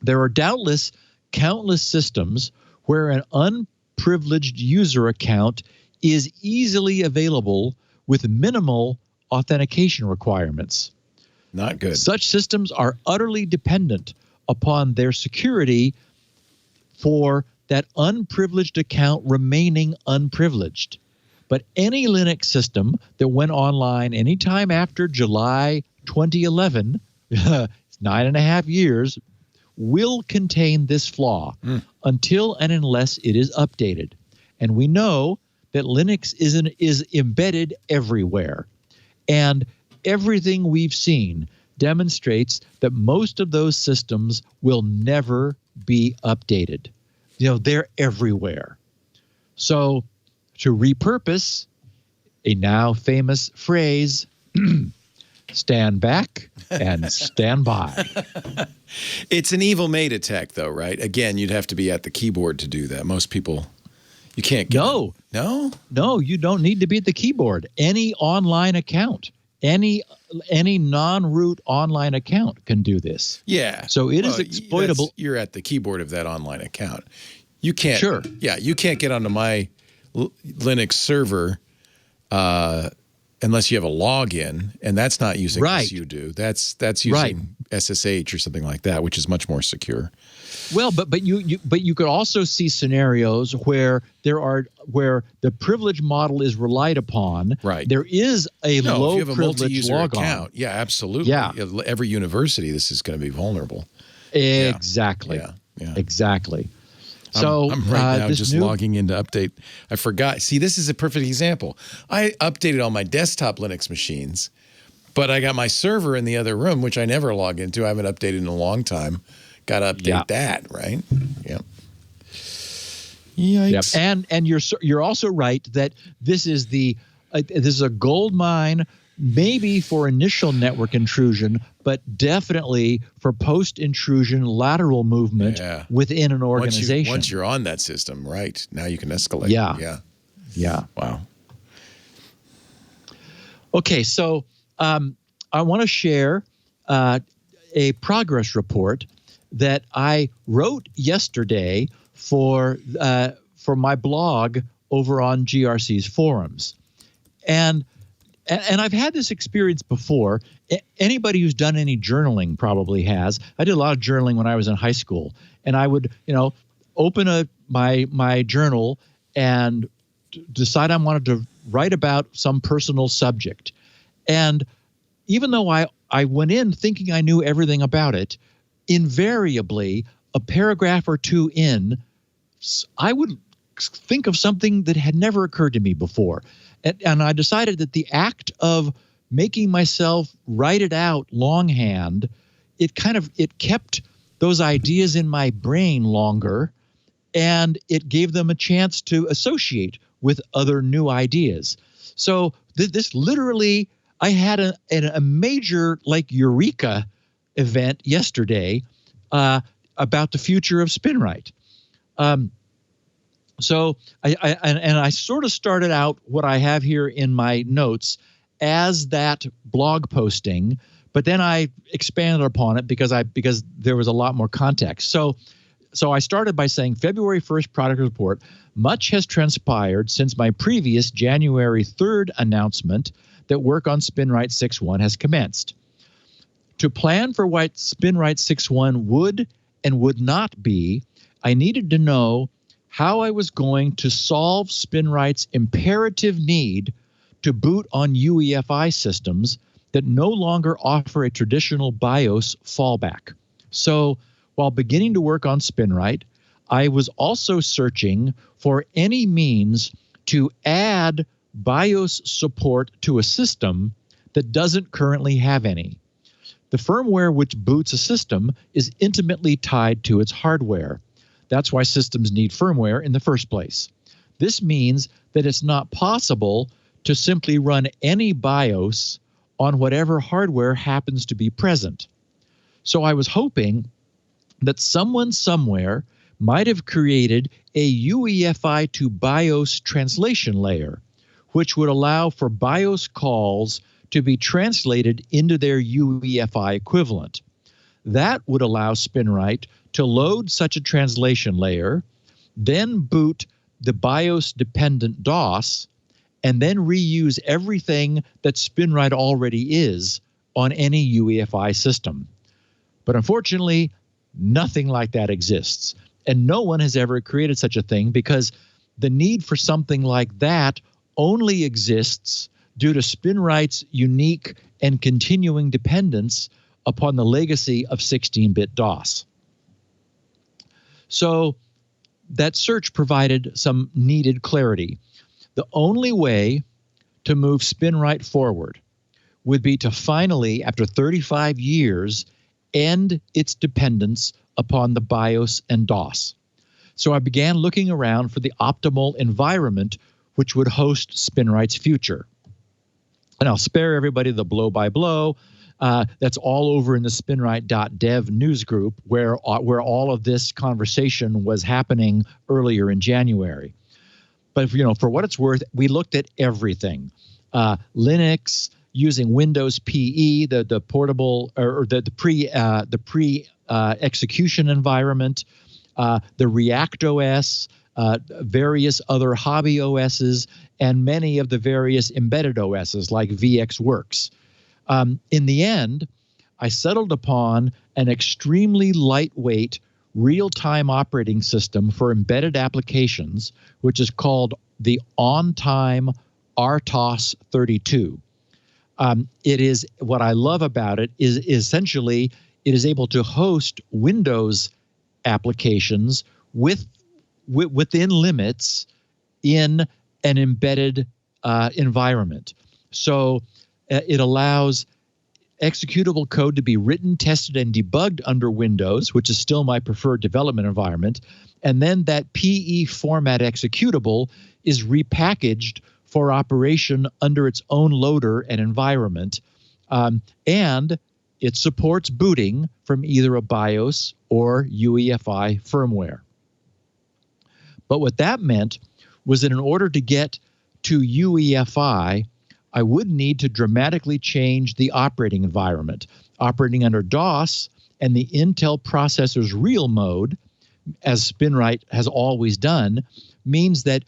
There are doubtless countless systems where an unprivileged user account is easily available with minimal authentication requirements. Not good. Such systems are utterly dependent upon their security for that unprivileged account remaining unprivileged. But any Linux system that went online anytime after July 2011, 9.5 years, will contain this flaw until and unless it is updated. And we know that Linux is embedded everywhere. And everything we've seen demonstrates that most of those systems will never be updated. They're everywhere. So to repurpose a now famous phrase, stand back and stand by. It's an evil mate attack, though, right? Again, you'd have to be at the keyboard to do that. Most people, you can't get No. No? No, you don't need to be at the keyboard. Any online account, any non-root online account can do this. Yeah. So it is exploitable. You're at the keyboard of that online account. You can't. Sure. Yeah, you can't get onto my Linux server unless you have a login, and that's not using Sudo. That's using SSH or something like that, which is much more secure. Well, but you could also see scenarios where where the privilege model is relied upon. Right. There is a low if you have a privilege multi-user logon. account, yeah, absolutely. Yeah. Every university, this is going to be vulnerable. Exactly. Yeah. Exactly. So I'm right now just logging in to update. I forgot. See, this is a perfect example. I updated all my desktop Linux machines, but I got my server in the other room, which I never log into. I haven't updated in a long time. Got to update that, right? Yep. Yikes. Yep. And you're also right that this is a gold mine, maybe for initial network intrusion, but definitely for post-intrusion lateral movement within an organization. Once you're on that system, right, now you can escalate. Yeah. Wow. Okay, so I want to share a progress report that I wrote yesterday for my blog over on GRC's forums. And I've had this experience before. Anybody who's done any journaling probably has. I did a lot of journaling when I was in high school, and I would, open my journal and decide I wanted to write about some personal subject. And even though I went in thinking I knew everything about it, invariably a paragraph or two in, I would think of something that had never occurred to me before. And I decided that the act of making myself write it out longhand, it kept those ideas in my brain longer, and it gave them a chance to associate with other new ideas. So this literally, I had a major eureka event yesterday about the future of SpinRite. So I sort of started out what I have here in my notes as that blog posting, but then I expanded upon it because there was a lot more context. So I started by saying February 1st product report. Much has transpired since my previous January 3rd announcement that work on SpinRite 6.1 has commenced. To plan for what SpinRite 6.1 would and would not be, I needed to know how I was going to solve SpinRite's imperative need to boot on UEFI systems that no longer offer a traditional BIOS fallback. So while beginning to work on SpinRite, I was also searching for any means to add BIOS support to a system that doesn't currently have any. The firmware which boots a system is intimately tied to its hardware. That's why systems need firmware in the first place. This means that it's not possible to simply run any BIOS on whatever hardware happens to be present. So I was hoping that someone somewhere might have created a UEFI to BIOS translation layer, which would allow for BIOS calls to be translated into their UEFI equivalent. That would allow SpinRite to load such a translation layer, then boot the BIOS-dependent DOS, and then reuse everything that SpinRite already is on any UEFI system. But unfortunately, nothing like that exists. And no one has ever created such a thing because the need for something like that only exists due to SpinRite's unique and continuing dependence upon the legacy of 16-bit DOS. So that search provided some needed clarity. The only way to move SpinRite forward would be to finally, after 35 years, end its dependence upon the BIOS and DOS. So I began looking around for the optimal environment which would host SpinRite's future. And I'll spare everybody the blow-by-blow. That's all over in the SpinRite.dev news group where all of this conversation was happening earlier in January. But for what it's worth, we looked at everything. Linux using Windows PE, the portable or the pre execution environment, the React OS, various other hobby OSs, and many of the various embedded OSs like VxWorks. In the end, I settled upon an extremely lightweight real-time operating system for embedded applications, which is called the on-time RTOS 32. It is, what I love about it is essentially it is able to host Windows applications within limits in an embedded environment. So it allows executable code to be written, tested, and debugged under Windows, which is still my preferred development environment. And then that PE format executable is repackaged for operation under its own loader and environment. And it supports booting from either a BIOS or UEFI firmware. But what that meant was that in order to get to UEFI, I would need to dramatically change the operating environment. Operating under DOS and the Intel processor's real mode, as SpinRite has always done, means that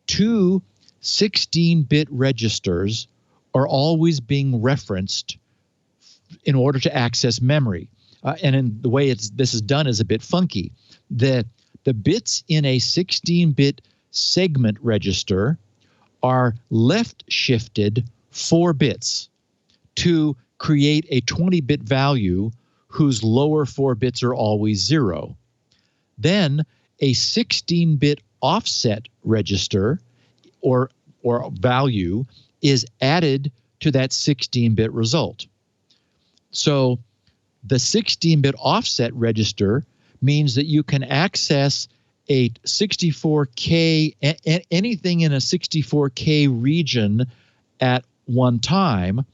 two 16-bit registers are always being referenced in order to access memory. And in the way this is done is a bit funky. The bits in a 16-bit segment register are left shifted 4 bits to create a 20-bit value whose lower 4 bits are always 0. Then a 16-bit offset register or value is added to that 16-bit result. So the 16-bit offset register means that you can access a 64K, anything in a 64K region at one time,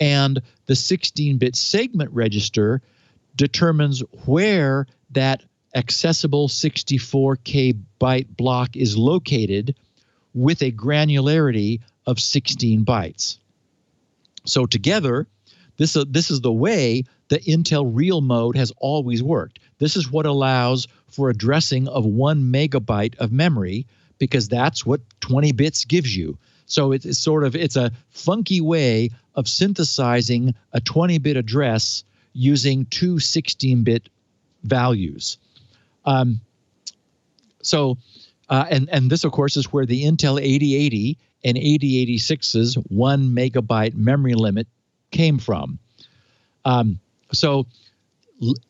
and the 16-bit segment register determines where that accessible 64K byte block is located with a granularity of 16 bytes. So together, this is the way the Intel Real Mode has always worked. This is what allows for addressing of 1 megabyte of memory, because that's what 20 bits gives you. So it's a funky way of synthesizing a 20-bit address using 2 16-bit values. And this, of course, is where the Intel 8080 and 8086's 1 megabyte memory limit came from. So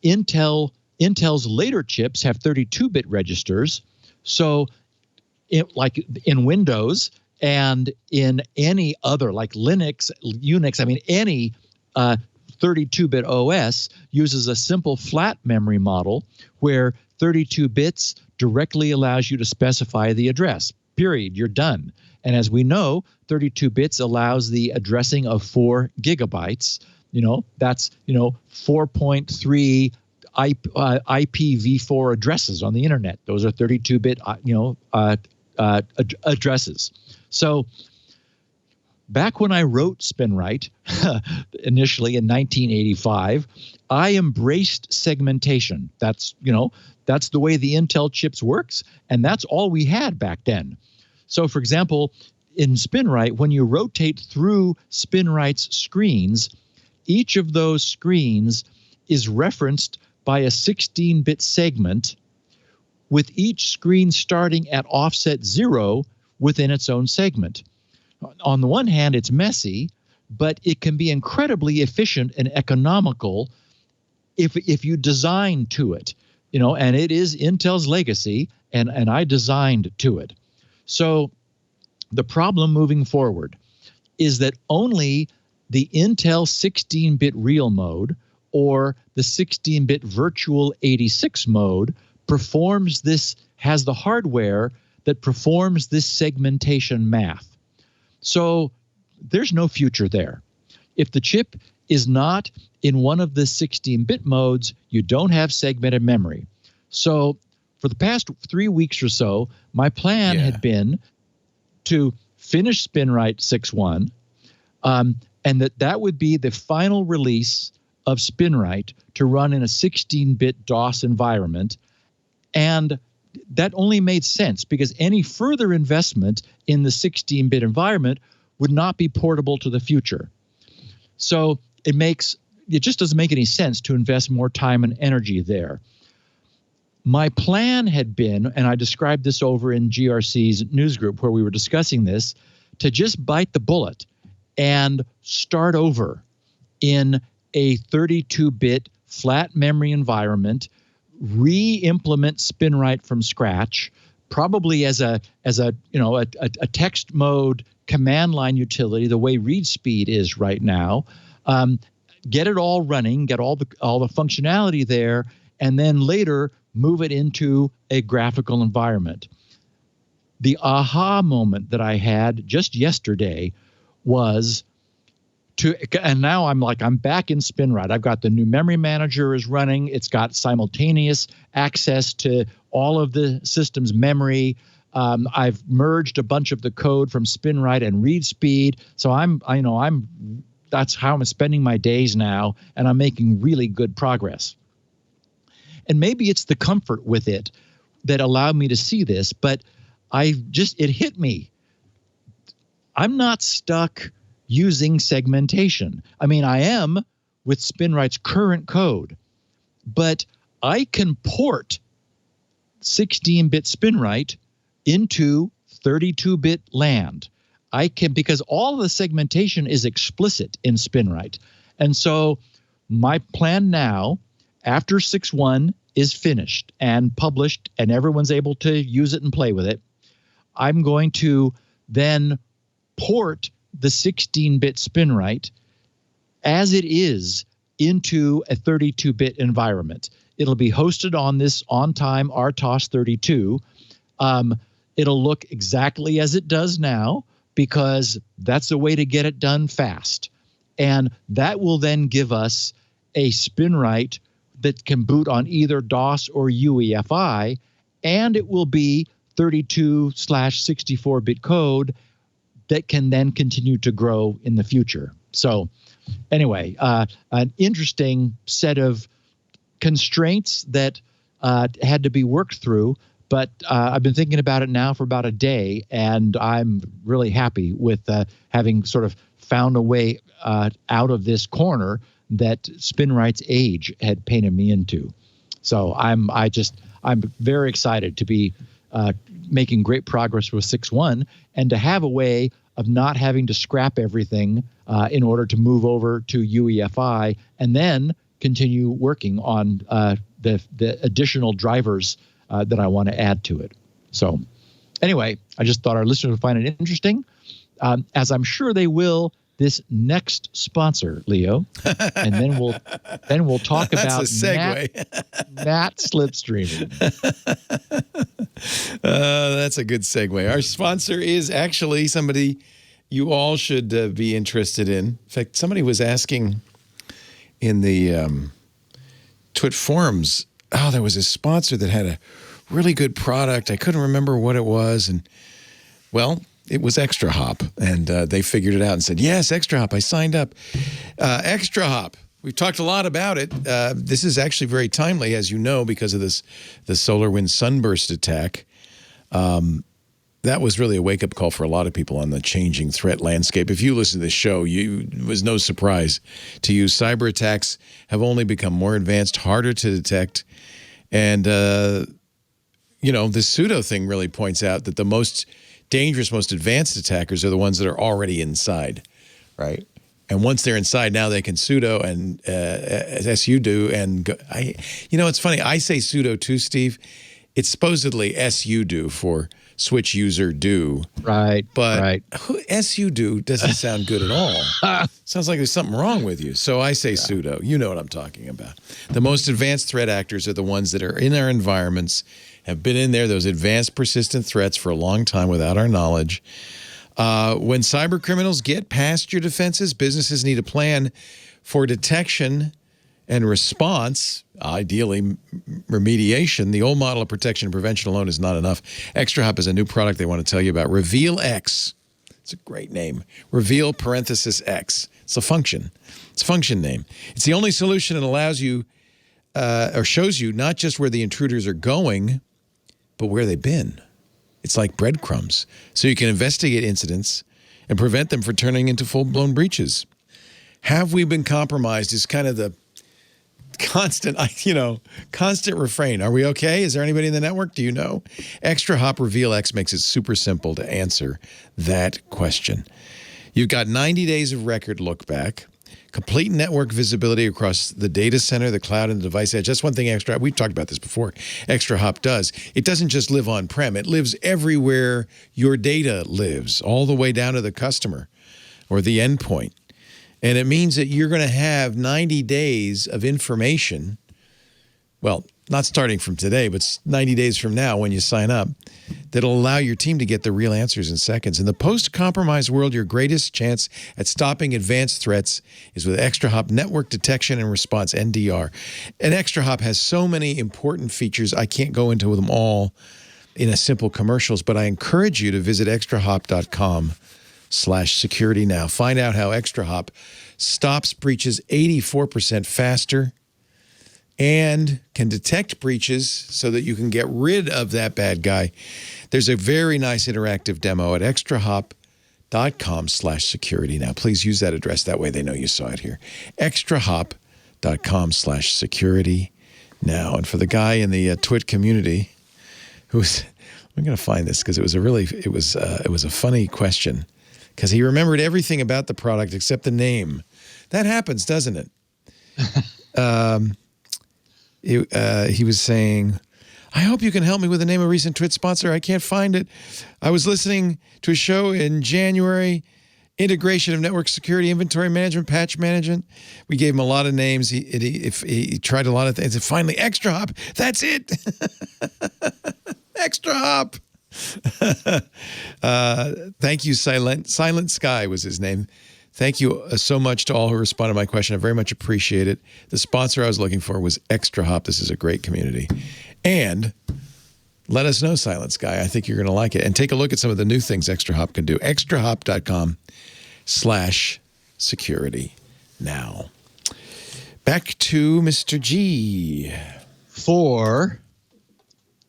Intel's later chips have 32-bit registers. So like in Windows and in any other, like Linux, Unix, I mean, any 32-bit OS uses a simple flat memory model where 32 bits directly allows you to specify the address. Period. You're done. And as we know, 32 bits allows the addressing of 4 gigabytes. That's 4.3 IPv4 addresses on the internet. Those are 32-bit addresses. So back when I wrote SpinRite initially in 1985, I embraced segmentation. That's the way the Intel chips works, and that's all we had back then. So for example, in SpinRite, when you rotate through SpinRite's screens, each of those screens is referenced by a 16-bit segment, with each screen starting at offset 0 within its own segment. On the one hand, it's messy, but it can be incredibly efficient and economical if you design to it. And it is Intel's legacy, and I designed to it. So the problem moving forward is that only the Intel 16-bit real mode or the 16-bit virtual 86 mode has the hardware that performs this segmentation math. So there's no future there. If the chip is not in one of the 16-bit modes, you don't have segmented memory. So for the past 3 weeks or so, my plan had been to finish SpinRite 6.1, and that would be the final release of SpinRite to run in a 16-bit DOS environment. And that only made sense because any further investment in the 16-bit environment would not be portable to the future. So it just doesn't make any sense to invest more time and energy there. My plan had been, and I described this over in GRC's news group where we were discussing this, to just bite the bullet and start over in a 32-bit flat memory environment, re-implement SpinRite from scratch, probably as a text mode command line utility, the way read speed is right now. Get it all running, get all the functionality there, and then later move it into a graphical environment. The aha moment that I had just yesterday was and now I'm back in SpinRite. I've got the new memory manager is running. It's got simultaneous access to all of the system's memory. I've merged a bunch of the code from SpinRite and read speed. So that's how I'm spending my days now, and I'm making really good progress. And maybe it's the comfort with it that allowed me to see this, but it hit me. I'm not stuck using segmentation. I mean, I am with SpinRite's current code, but I can port 16-bit SpinRite into 32-bit land. I can, because all of the segmentation is explicit in SpinRite. And so my plan now, after 6.1 is finished and published and everyone's able to use it and play with it, I'm going to then port the 16-bit SpinRite as it is into a 32-bit environment. It'll be hosted on this on-time RTOS 32. It'll look exactly as it does now because that's the way to get it done fast. And that will then give us a SpinRite that can boot on either DOS or UEFI, and it will be 32/64-bit code that can then continue to grow in the future. So anyway, an interesting set of constraints that had to be worked through, but I've been thinking about it now for about a day, and I'm really happy with having sort of found a way out of this corner that SpinRite's age had painted me into. So I'm very excited to be making great progress with 6.1 and to have a way of not having to scrap everything in order to move over to UEFI and then continue working on the additional drivers that I want to add to it. So anyway, I just thought our listeners would find it interesting, as I'm sure they will this next sponsor, Leo, and then we'll talk about That's a segue. NAT Slipstreaming. That's a good segue. Our sponsor is actually somebody you all should be interested in. In fact, somebody was asking in the TWiT forums, there was a sponsor that had a really good product. I couldn't remember what it was. And, well, it was ExtraHop. And they figured it out and said, yes, ExtraHop, I signed up. ExtraHop, we've talked a lot about it. This is actually very timely, as you know, because of the SolarWinds sunburst attack. That was really a wake-up call for a lot of people on the changing threat landscape. If you listen to this show, it was no surprise to you. Cyber attacks have only become more advanced, harder to detect. And, this Pseudo thing really points out that the most dangerous, most advanced attackers are the ones that are already inside, right? And once they're inside, now they can Pseudo and Sudo. And it's funny. I say Pseudo too, Steve. It's supposedly Sudo for switch user do. Right. But Sudo doesn't sound good at all. Sounds like there's something wrong with you. So I say Pseudo. You know what I'm talking about. The most advanced threat actors are the ones that are in our environments, have been in there, those advanced persistent threats for a long time without our knowledge. When cyber criminals get past your defenses, businesses need a plan for detection and response, ideally remediation. The old model of protection and prevention alone is not enough. ExtraHop is a new product they want to tell you about. Reveal X. It's a great name. Reveal parenthesis X. It's a function. It's a function name. It's the only solution that allows you or shows you not just where the intruders are going, but where they've been. It's like breadcrumbs. So you can investigate incidents and prevent them from turning into full-blown breaches. Have we been compromised is kind of the constant refrain. Are we okay? Is there anybody in the network? Do you know? ExtraHop Reveal X makes it super simple to answer that question. You've got 90 days of record look back, complete network visibility across the data center, the cloud, and the device edge. That's one thing we've talked about this before, ExtraHop does. It doesn't just live on-prem. It lives everywhere your data lives, all the way down to the customer or the endpoint. And it means that you're going to have 90 days of information, well, not starting from today, but 90 days from now when you sign up, that'll allow your team to get the real answers in seconds. In the post-compromise world, your greatest chance at stopping advanced threats is with ExtraHop Network Detection and Response, NDR. And ExtraHop has so many important features, I can't go into them all in a simple commercials, but I encourage you to visit extrahop.com/security now. Find out how ExtraHop stops breaches 84% faster and can detect breaches so that you can get rid of that bad guy. There's a very nice interactive demo at extrahop.com/security now. Please use that address. That way they know you saw it here. extrahop.com/security now. And for the guy in the TWiT community who's, I'm going to find this because it was a funny question because he remembered everything about the product except the name. That happens, doesn't it? He was saying, I hope you can help me with the name of a recent TWiT sponsor. I can't find it. I was listening to a show in January, integration of network security, inventory management, patch management. We gave him a lot of names. He tried a lot of things. And finally, ExtraHop. That's it. ExtraHop. Thank you, Silent Sky was his name. Thank you so much to all who responded to my question. I very much appreciate it. The sponsor I was looking for was ExtraHop. This is a great community. And let us know, Silent Sky. I think you're going to like it. And take a look at some of the new things ExtraHop can do. extrahop.com/security now. Back to Mr. G. For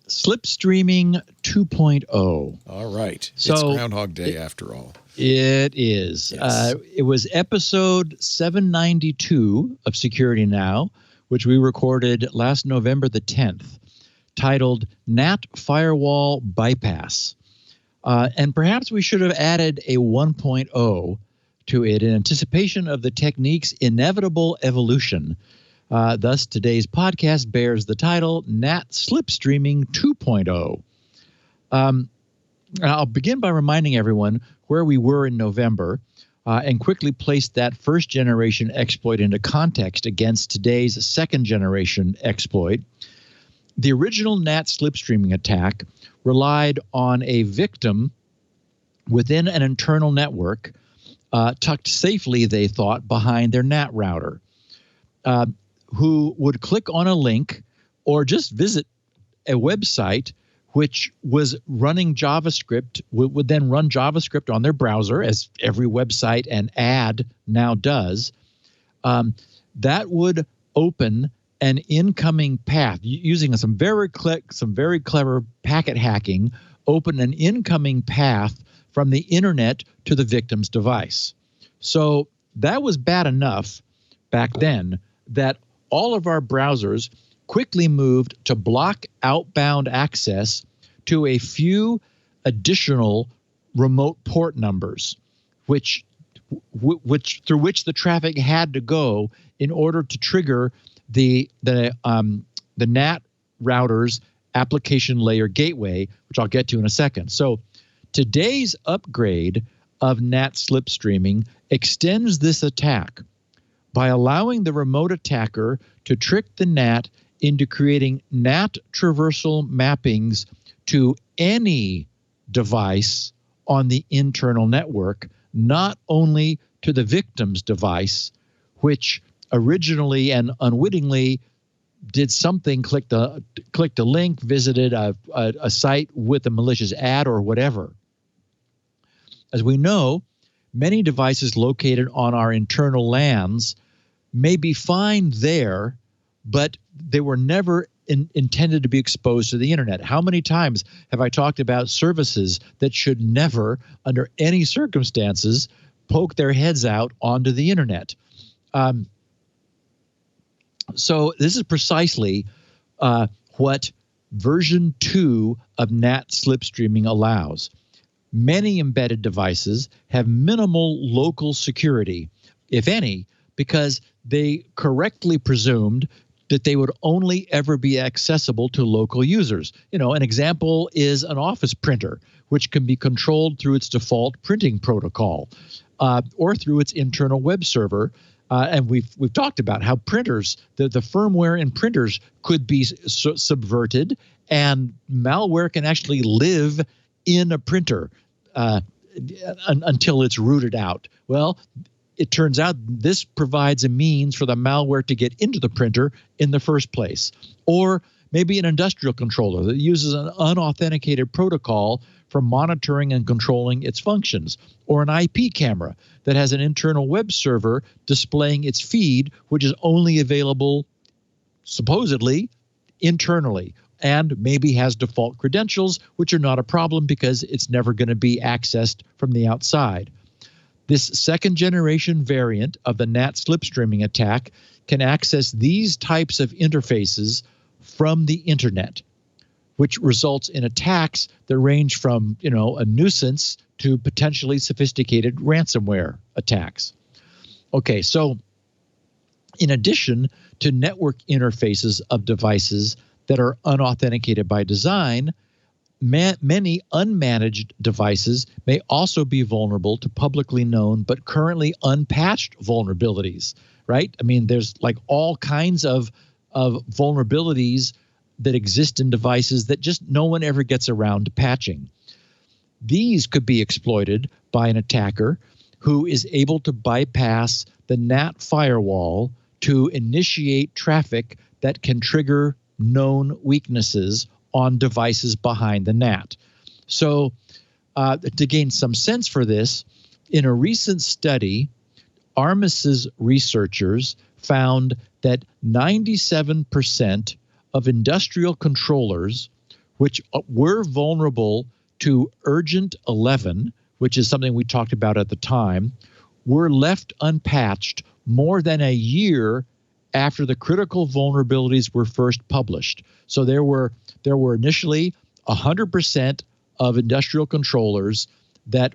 Slipstreaming 2.0. All right. So, it's Groundhog Day after all. It is. Yes. It was episode 792 of Security Now, which we recorded last November the 10th, titled NAT Firewall Bypass. And perhaps we should have added a 1.0 to it in anticipation of the technique's inevitable evolution Thus, today's podcast bears the title NAT Slipstreaming 2.0. I'll begin by reminding everyone where we were in November and quickly place that first-generation exploit into context against today's second-generation exploit. The original NAT slipstreaming attack relied on a victim within an internal network tucked safely, they thought, behind their NAT router, who would click on a link or just visit a website which was running JavaScript, would then run JavaScript on their browser, as every website and ad now does. That would open an incoming path using some very clever packet hacking, open an incoming path from the internet to the victim's device. So that was bad enough back then that all of our browsers quickly moved to block outbound access to a few additional remote port numbers, which through which the traffic had to go in order to trigger the NAT router's application layer gateway, which I'll get to in a second. So today's upgrade of NAT slipstreaming extends this attack by allowing the remote attacker to trick the NAT into creating NAT traversal mappings to any device on the internal network, not only to the victim's device, which originally and unwittingly did something, clicked a link, visited a site with a malicious ad or whatever. As we know, many devices located on our internal LANs may be fine there, but they were never intended to be exposed to the internet. How many times have I talked about services that should never, under any circumstances, poke their heads out onto the internet? So this is precisely what version 2 of NAT slipstreaming allows. Many embedded devices have minimal local security, if any, because they correctly presumed that they would only ever be accessible to local users. You know, an example is an office printer, which can be controlled through its default printing protocol or through its internal web server. And we've talked about how printers, the firmware in printers could be subverted, and malware can actually live in a printer until it's rooted out. Well, it turns out this provides a means for the malware to get into the printer in the first place. Or maybe an industrial controller that uses an unauthenticated protocol for monitoring and controlling its functions. Or an IP camera that has an internal web server displaying its feed, which is only available, supposedly, internally, and maybe has default credentials, which are not a problem because it's never going to be accessed from the outside. This second-generation variant of the NAT slipstreaming attack can access these types of interfaces from the internet, which results in attacks that range from, a nuisance to potentially sophisticated ransomware attacks. Okay, so in addition to network interfaces of devices that are unauthenticated by design, many unmanaged devices may also be vulnerable to publicly known but currently unpatched vulnerabilities, right? I mean, there's like all kinds of vulnerabilities that exist in devices that just no one ever gets around to patching. These could be exploited by an attacker who is able to bypass the NAT firewall to initiate traffic that can trigger known weaknesses on devices behind the NAT. So to gain some sense for this, in a recent study, Armis's researchers found that 97% of industrial controllers, which were vulnerable to Urgent 11, which is something we talked about at the time, were left unpatched more than a year after the critical vulnerabilities were first published. So there were initially 100% of industrial controllers that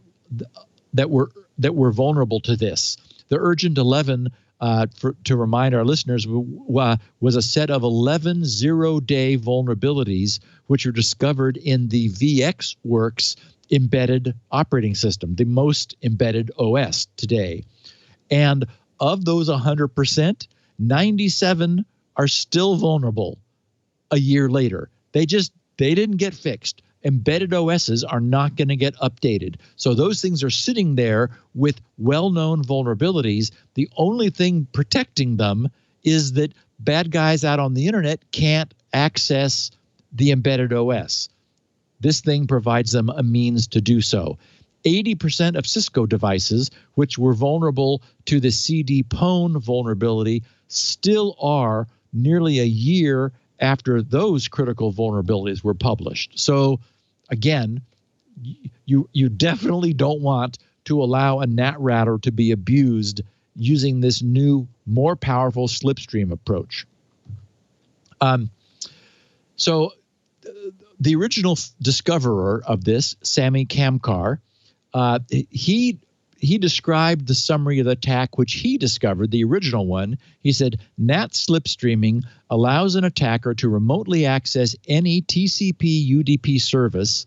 were vulnerable to this. The Urgent 11 to remind our listeners, was a set of 11 zero-day vulnerabilities which were discovered in the VxWorks embedded operating system, the most embedded OS today. And of those 100%, 97 are still vulnerable a year later. They didn't get fixed. Embedded OSs are not going to get updated. So those things are sitting there with well-known vulnerabilities. The only thing protecting them is that bad guys out on the internet can't access the embedded OS. This thing provides them a means to do so. 80% of Cisco devices, which were vulnerable to the CD pwn vulnerability, still are nearly a year after those critical vulnerabilities were published. So again, you definitely don't want to allow a NAT router to be abused using this new, more powerful slipstream approach. So the original discoverer of this, Sami Kamkar, he described the summary of the attack, which he discovered, the original one. He said, NAT slipstreaming allows an attacker to remotely access any TCP UDP service,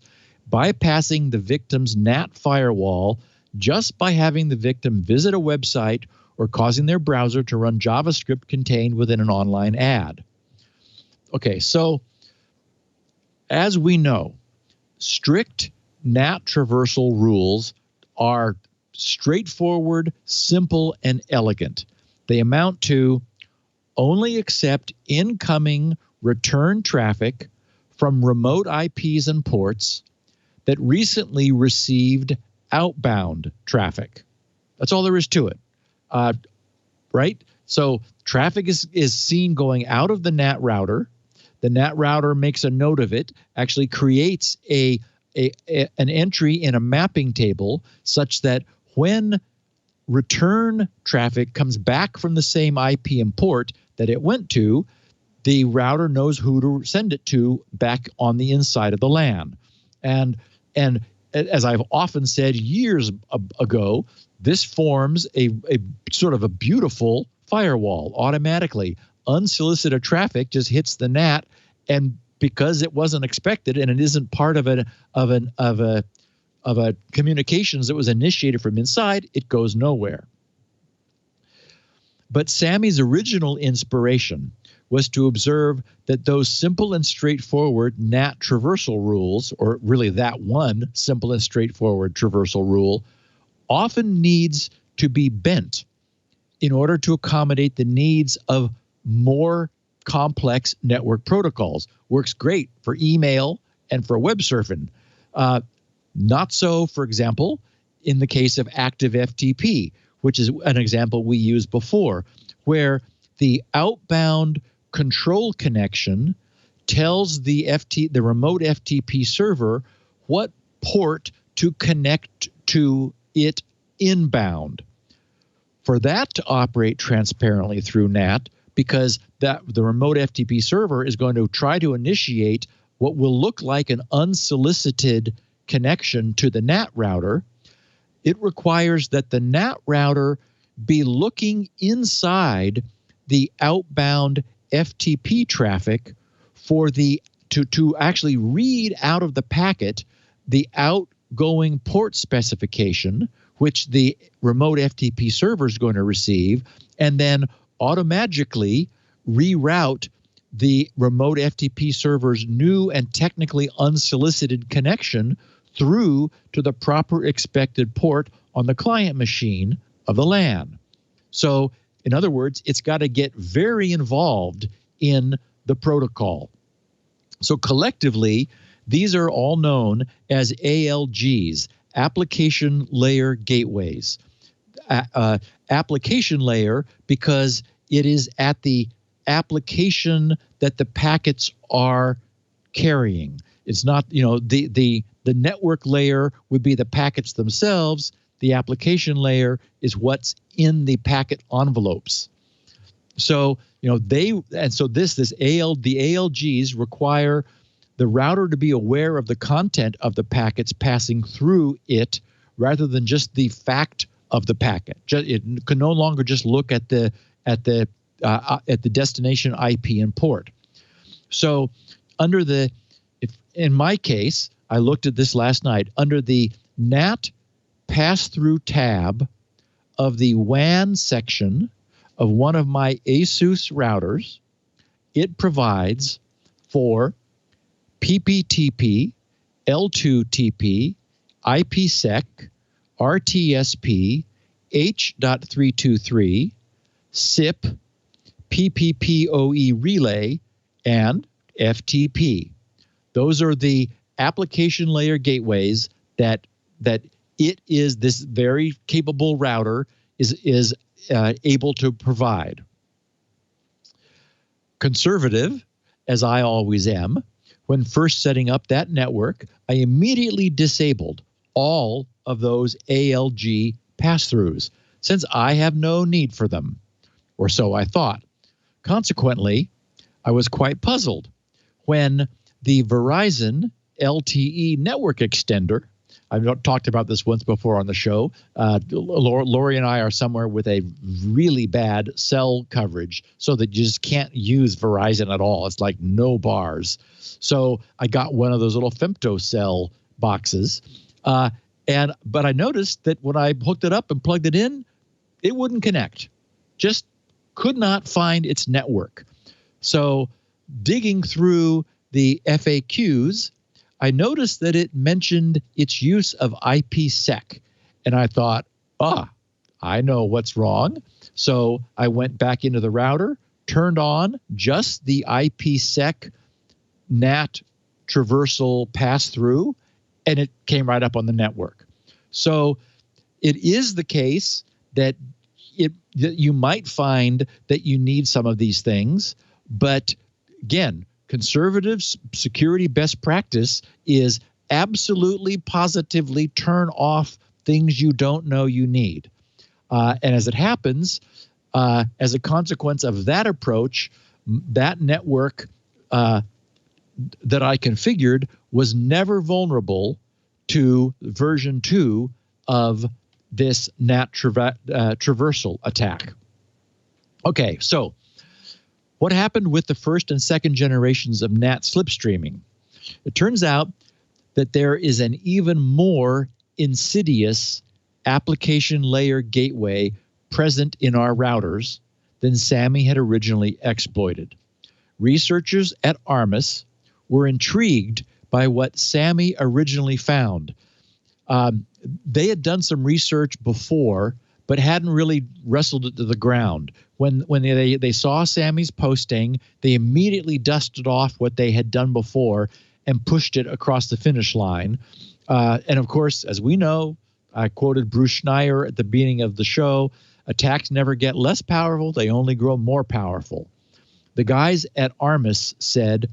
bypassing the victim's NAT firewall just by having the victim visit a website or causing their browser to run JavaScript contained within an online ad. Okay, so as we know, strict NAT traversal rules are straightforward, simple, and elegant. They amount to only accept incoming return traffic from remote IPs and ports that recently received outbound traffic. That's all there is to it, right? So traffic is seen going out of the NAT router. The NAT router makes a note of it, actually creates an entry in a mapping table such that when return traffic comes back from the same IP and port that it went to, the router knows who to send it to back on the inside of the LAN. And as I've often said years ago, this forms a sort of a beautiful firewall automatically. Unsolicited traffic just hits the NAT, and because it wasn't expected and it isn't part of a communications that was initiated from inside, it goes nowhere. But Sami's original inspiration was to observe that those simple and straightforward NAT traversal rules, or really that one simple and straightforward traversal rule, often needs to be bent in order to accommodate the needs of more complex network protocols. Works great for email and for web surfing. Not so, for example, in the case of active FTP, which is an example we used before, where the outbound control connection tells the remote FTP server what port to connect to it inbound. For that to operate transparently through NAT, because the remote FTP server is going to try to initiate what will look like an unsolicited connection to the NAT router, it requires that the NAT router be looking inside the outbound FTP traffic for to actually read out of the packet the outgoing port specification, which the remote FTP server is going to receive, and then automatically reroute the remote FTP server's new and technically unsolicited connection through to the proper expected port on the client machine of the LAN. So, in other words, it's got to get very involved in the protocol. So collectively, these are all known as ALGs, application layer gateways. Application layer because it is at the application that the packets are carrying. It's not, the network layer would be the packets themselves. The application layer is what's in the packet envelopes. So, the ALGs require the router to be aware of the content of the packets passing through it rather than just the fact of the packet. It can no longer just look at the destination IP and port. So in my case, I looked at this last night, under the NAT pass-through tab of the WAN section of one of my ASUS routers, it provides for PPTP, L2TP, IPsec, RTSP, H.323, SIP, PPPoE relay, and FTP. Those are the application layer gateways that this very capable router is able to provide. Conservative, as I always am, when first setting up that network, I immediately disabled all of those ALG pass-throughs, since I have no need for them, or so I thought. Consequently, I was quite puzzled when the Verizon LTE network extender, I've talked about this once before on the show, Lori and I are somewhere with a really bad cell coverage so that you just can't use Verizon at all. It's like no bars. So I got one of those little femtocell boxes, but I noticed that when I hooked it up and plugged it in, it wouldn't connect. Just could not find its network. So digging through the FAQs, I noticed that it mentioned its use of IPsec. And I thought, I know what's wrong. So I went back into the router, turned on just the IPsec NAT traversal pass-through, and it came right up on the network. So it is the case that you might find that you need some of these things, but again, conservative security best practice is absolutely, positively turn off things you don't know you need. And as it happens, as a consequence of that approach, that network that I configured was never vulnerable to version 2 of this NAT traversal attack. Okay, so what happened with the first and second generations of NAT slipstreaming? It turns out that there is an even more insidious application layer gateway present in our routers than SAMI had originally exploited. Researchers at ARMIS were intrigued by what SAMI originally found. They had done some research before, but hadn't really wrestled it to the ground. When they saw SAMI's posting, they immediately dusted off what they had done before and pushed it across the finish line. And of course, as we know, I quoted Bruce Schneier at the beginning of the show, attacks never get less powerful, they only grow more powerful. The guys at ARMIS said,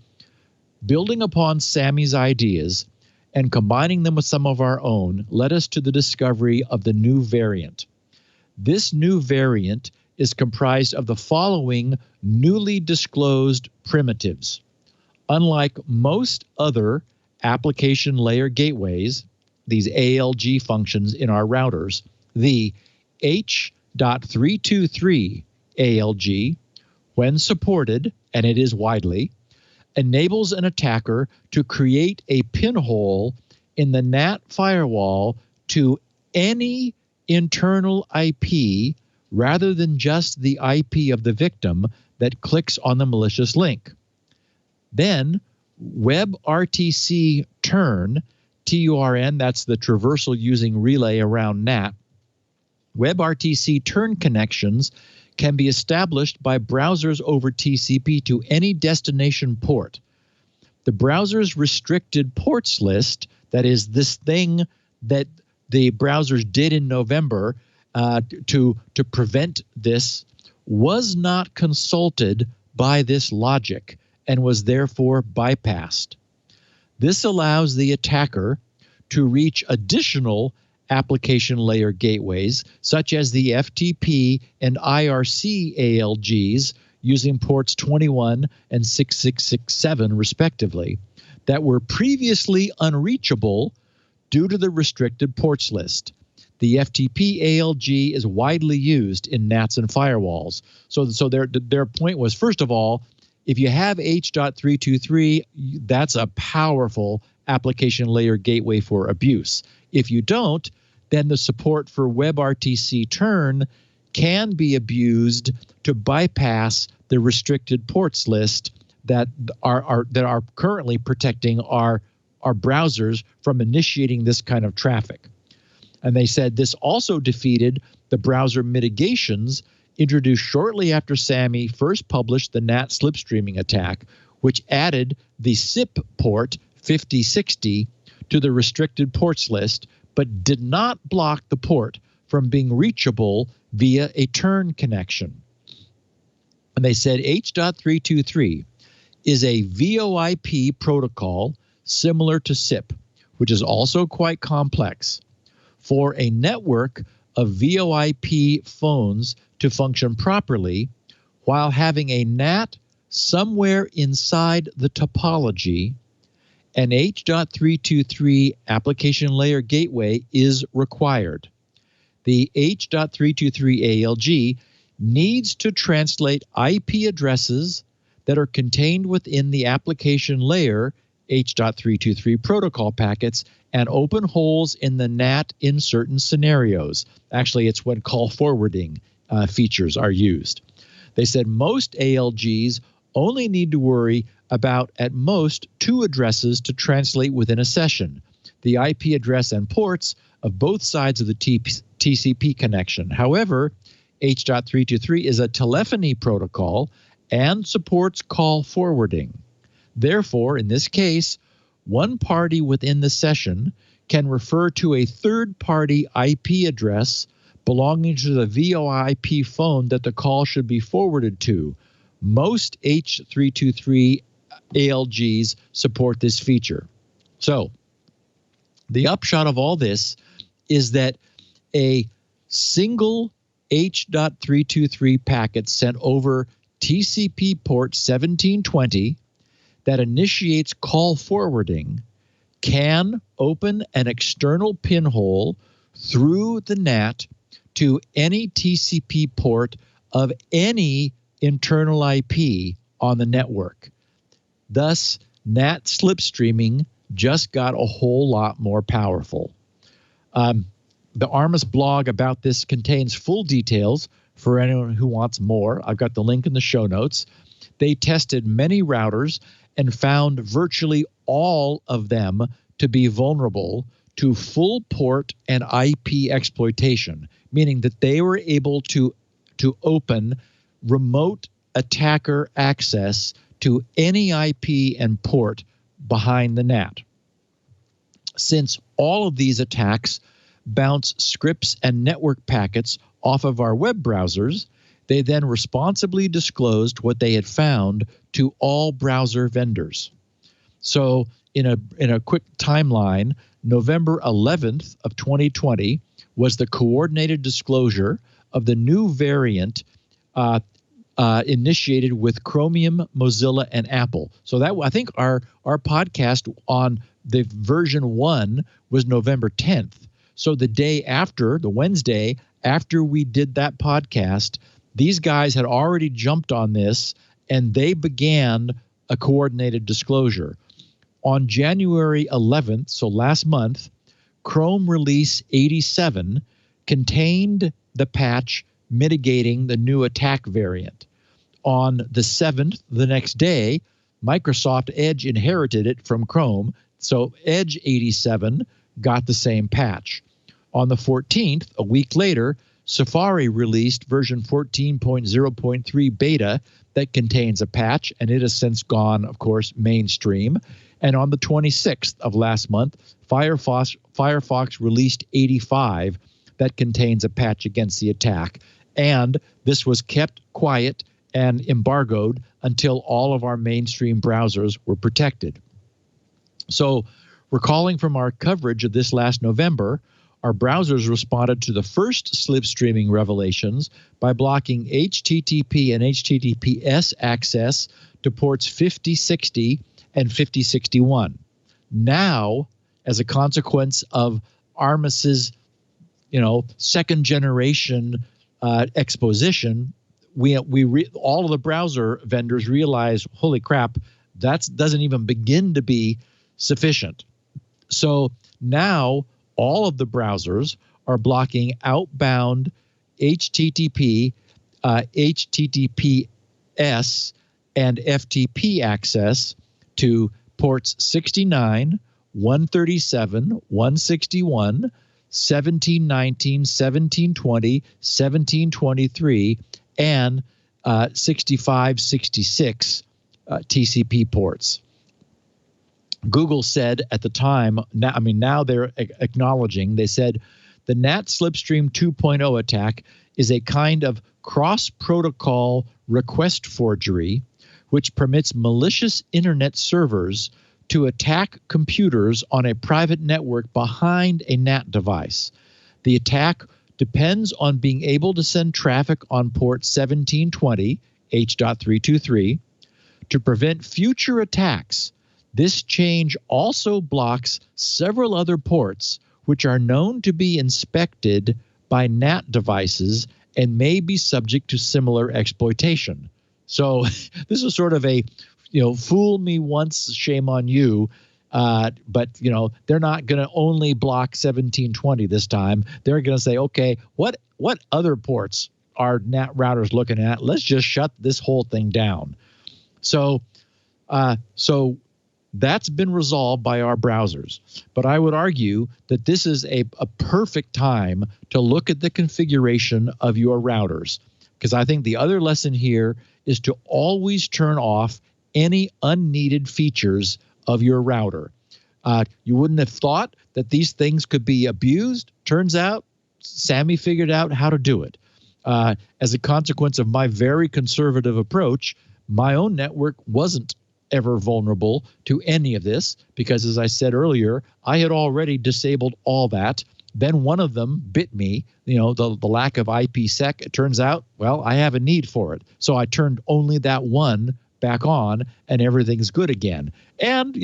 building upon SAMI's ideas and combining them with some of our own led us to the discovery of the new variant. This new variant is comprised of the following newly disclosed primitives. Unlike most other application layer gateways, these ALG functions in our routers, the H.323 ALG, when supported, and it is widely, enables an attacker to create a pinhole in the NAT firewall to any internal IP rather than just the IP of the victim that clicks on the malicious link. Then WebRTC turn, TURN, that's the traversal using relay around NAT, WebRTC turn connections can be established by browsers over TCP to any destination port. The browser's restricted ports list, that is this thing that the browsers did in November to prevent this, was not consulted by this logic and was therefore bypassed. This allows the attacker to reach additional application layer gateways, such as the FTP and IRC ALGs using ports 21 and 6667 respectively, that were previously unreachable due to the restricted ports list. The FTP ALG is widely used in NATs and firewalls. So their point was, first of all, if you have H.323, that's a powerful application layer gateway for abuse. If you don't, then the support for WebRTC turn can be abused to bypass the restricted ports list that are currently protecting our browsers from initiating this kind of traffic. And they said this also defeated the browser mitigations introduced shortly after SAMI first published the NAT Slipstreaming attack, which added the SIP port 5060 to the restricted ports list, but did not block the port from being reachable via a turn connection. And they said H.323 is a VoIP protocol similar to SIP, which is also quite complex. For a network of VoIP phones to function properly while having a NAT somewhere inside the topology, an H.323 application layer gateway is required. The H.323 ALG needs to translate IP addresses that are contained within the application layer H.323 protocol packets and open holes in the NAT in certain scenarios. Actually, it's when call forwarding features are used. They said most ALGs only need to worry about at most 2 addresses to translate within a session, the IP address and ports of both sides of the TCP connection. However, H.323 is a telephony protocol and supports call forwarding. Therefore, in this case, one party within the session can refer to a third-party IP address belonging to the VoIP phone that the call should be forwarded to. Most H.323 ALGs support this feature. So, the upshot of all this is that a single H.323 packet sent over TCP port 1720 that initiates call forwarding can open an external pinhole through the NAT to any TCP port of any internal IP on the network. Thus, NAT slipstreaming just got a whole lot more powerful. The Armis blog about this contains full details for anyone who wants more. I've got the link in the show notes. They tested many routers and found virtually all of them to be vulnerable to full port and IP exploitation, meaning that they were able to open remote attacker access to any IP and port behind the NAT. Since all of these attacks bounce scripts and network packets off of our web browsers, they then responsibly disclosed what they had found to all browser vendors. So in a quick timeline, November 11th of 2020 was the coordinated disclosure of the new variant initiated with Chromium, Mozilla, and Apple. So that, I think our podcast on the version 1 was November 10th. So the day after, the Wednesday after we did that podcast, these guys had already jumped on this and they began a coordinated disclosure. On January 11th, so last month, Chrome release 87 contained the patch mitigating the new attack variant. On the 7th, the next day, Microsoft Edge inherited it from Chrome, so Edge 87 got the same patch. On the 14th, a week later, Safari released version 14.0.3 beta that contains a patch, and it has since gone, of course, mainstream. And on the 26th of last month, Firefox released 85 that contains a patch against the attack. And this was kept quiet and embargoed until all of our mainstream browsers were protected. So, recalling from our coverage of this last November, our browsers responded to the first slipstreaming revelations by blocking HTTP and HTTPS access to ports 5060 and 5061. Now, as a consequence of Armis's second generation exposition, all of the browser vendors realize, holy crap, that doesn't even begin to be sufficient. So now all of the browsers are blocking outbound HTTP, HTTPS, and FTP access to ports 69, 137, 161, 1719, 1720, 1723, and 65, 66 TCP ports. Google said at the time, now they're acknowledging, they said the NAT Slipstream 2.0 attack is a kind of cross-protocol request forgery which permits malicious internet servers to attack computers on a private network behind a NAT device. The attack depends on being able to send traffic on port 1720, H.323. To prevent future attacks, this change also blocks several other ports which are known to be inspected by NAT devices and may be subject to similar exploitation. So this is sort of a, fool me once, shame on you. But they're not going to only block 1720 this time. They're going to say, okay, what other ports are NAT routers looking at? Let's just shut this whole thing down. So that's been resolved by our browsers. But I would argue that this is a perfect time to look at the configuration of your routers, because I think the other lesson here is to always turn off any unneeded features of your router. You wouldn't have thought that these things could be abused. Turns out Sammy figured out how to do it. As a consequence of my very conservative approach, my own network wasn't ever vulnerable to any of this because, as I said earlier, I had already disabled all that. Then one of them bit me, the lack of IPsec. It turns out, well, I have a need for it. So I turned only that one back on and everything's good again. And,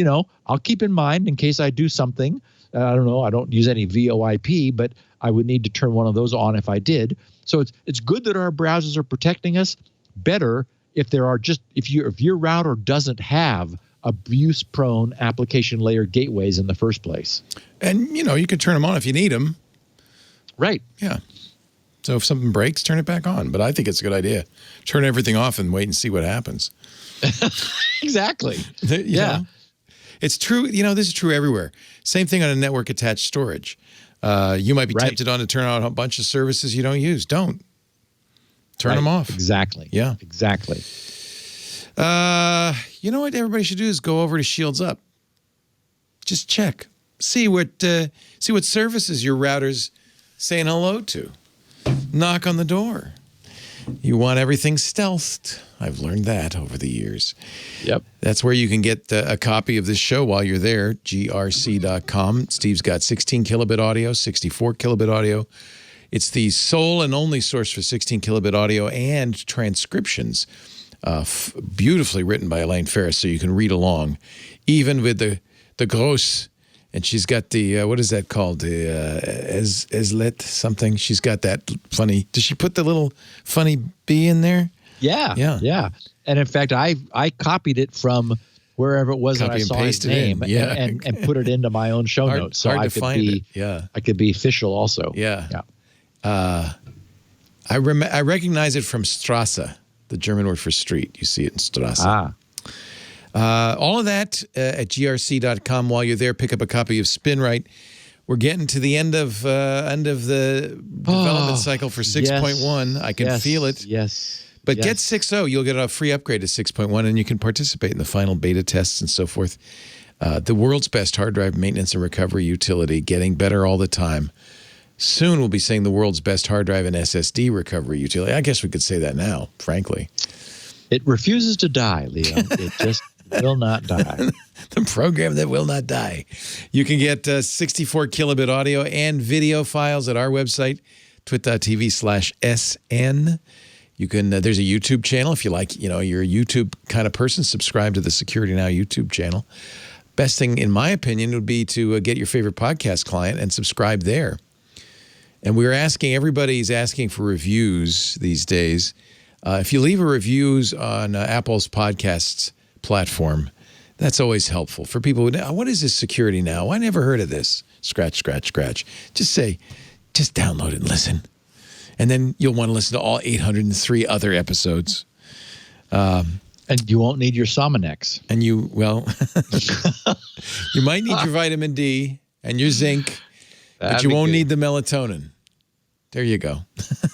I'll keep in mind in case I do something. I don't use any VoIP, but I would need to turn one of those on if I did. So it's good that our browsers are protecting us. Better if your router doesn't have abuse-prone application layer gateways in the first place. And, you can turn them on if you need them. Right. Yeah. So if something breaks, turn it back on. But I think it's a good idea. Turn everything off and wait and see what happens. Exactly. Yeah. It's true. This is true everywhere. Same thing on a network-attached storage. You might be tempted on to turn on a bunch of services you don't use. Don't. Turn them off. Exactly. Yeah. Exactly. You know what everybody should do is go over to Shields Up. Just check. See what services your router's saying hello to. Knock on the door. You want everything stealthed. I've learned that over the years. Yep. That's where you can get a copy of this show while you're there, grc.com. Steve's got 16 kilobit audio, 64 kilobit audio. It's the sole and only source for 16 kilobit audio and transcriptions, beautifully written by Elaine Ferris, so you can read along, even with the gross. And she's got the, what is that called? The Eslet something. She's got that funny, does she put the little funny B in there? Yeah. And in fact, I copied it from wherever it was that I saw his name and put it into my own show notes. So I could be official also. Yeah. I recognize it from Strasse, the German word for street. You see it in Strasse. All of that at grc.com. While you're there, pick up a copy of SpinRite. We're getting to the end of the development cycle for 6.1. I can feel it. Yes. But get 6.0. You'll get a free upgrade to 6.1, and you can participate in the final beta tests and so forth. The world's best hard drive maintenance and recovery utility, getting better all the time. Soon we'll be saying the world's best hard drive and SSD recovery utility. I guess we could say that now, frankly. It refuses to die, Leo. It just will not die. The program that will not die. You can get 64 kilobit audio and video files at our website, twit.tv/SN. You can, there's a YouTube channel. If you like, you're a YouTube kind of person, subscribe to the Security Now YouTube channel. Best thing, in my opinion, would be to get your favorite podcast client and subscribe there. And everybody's asking for reviews these days. If you leave a reviews on Apple's podcasts platform, that's always helpful for people. What is this security now? I never heard of this. Scratch, scratch, scratch. Just download it and listen. And then you'll want to listen to all 803 other episodes. And you won't need your Sominex. And you might need your vitamin D and your zinc, but you won't need the melatonin. There you go.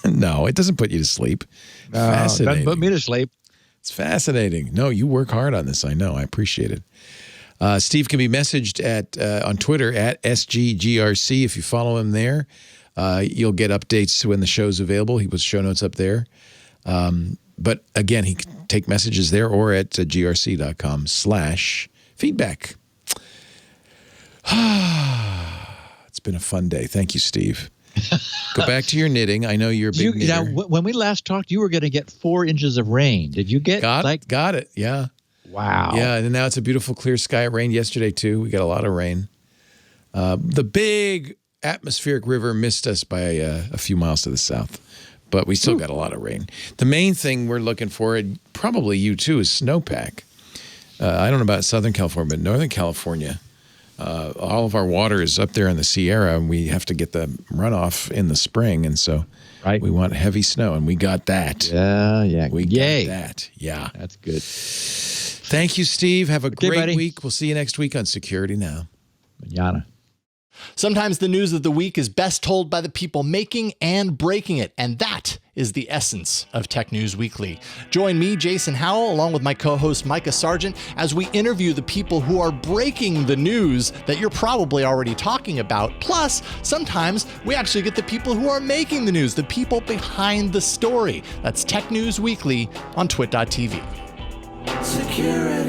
No, it doesn't put you to sleep. Fascinating. Doesn't put me to sleep. It's fascinating. No, you work hard on this. I know. I appreciate it. Steve can be messaged on Twitter at SGGRC. If you follow him there, you'll get updates when the show's available. He puts show notes up there. But again, he can take messages there or at grc.com/feedback. It's been a fun day. Thank you, Steve. Go back to your knitting. I know you're a big knitter. Now, when we last talked, you were going to get 4 inches of rain. Did you get Got it. Yeah. Wow. Yeah, and now it's a beautiful clear sky. It rained yesterday too. We got a lot of rain. The big atmospheric river missed us by a few miles to the south, but we still got a lot of rain. The main thing we're looking for, and probably you too, is snowpack. I don't know about Southern California, but Northern California, all of our water is up there in the Sierra, and we have to get the runoff in the spring, and so we want heavy snow, and we got that. Yeah. We got that. Yeah. That's good. Thank you, Steve. Have a great week. We'll see you next week on Security Now. Mañana. Sometimes the news of the week is best told by the people making and breaking it, and that is the essence of Tech News Weekly. Join me, Jason Howell, along with my co-host Micah Sargent, as we interview the people who are breaking the news that you're probably already talking about. Plus, sometimes we actually get the people who are making the news, the people behind the story. That's Tech News Weekly on TWiT.tv. Security.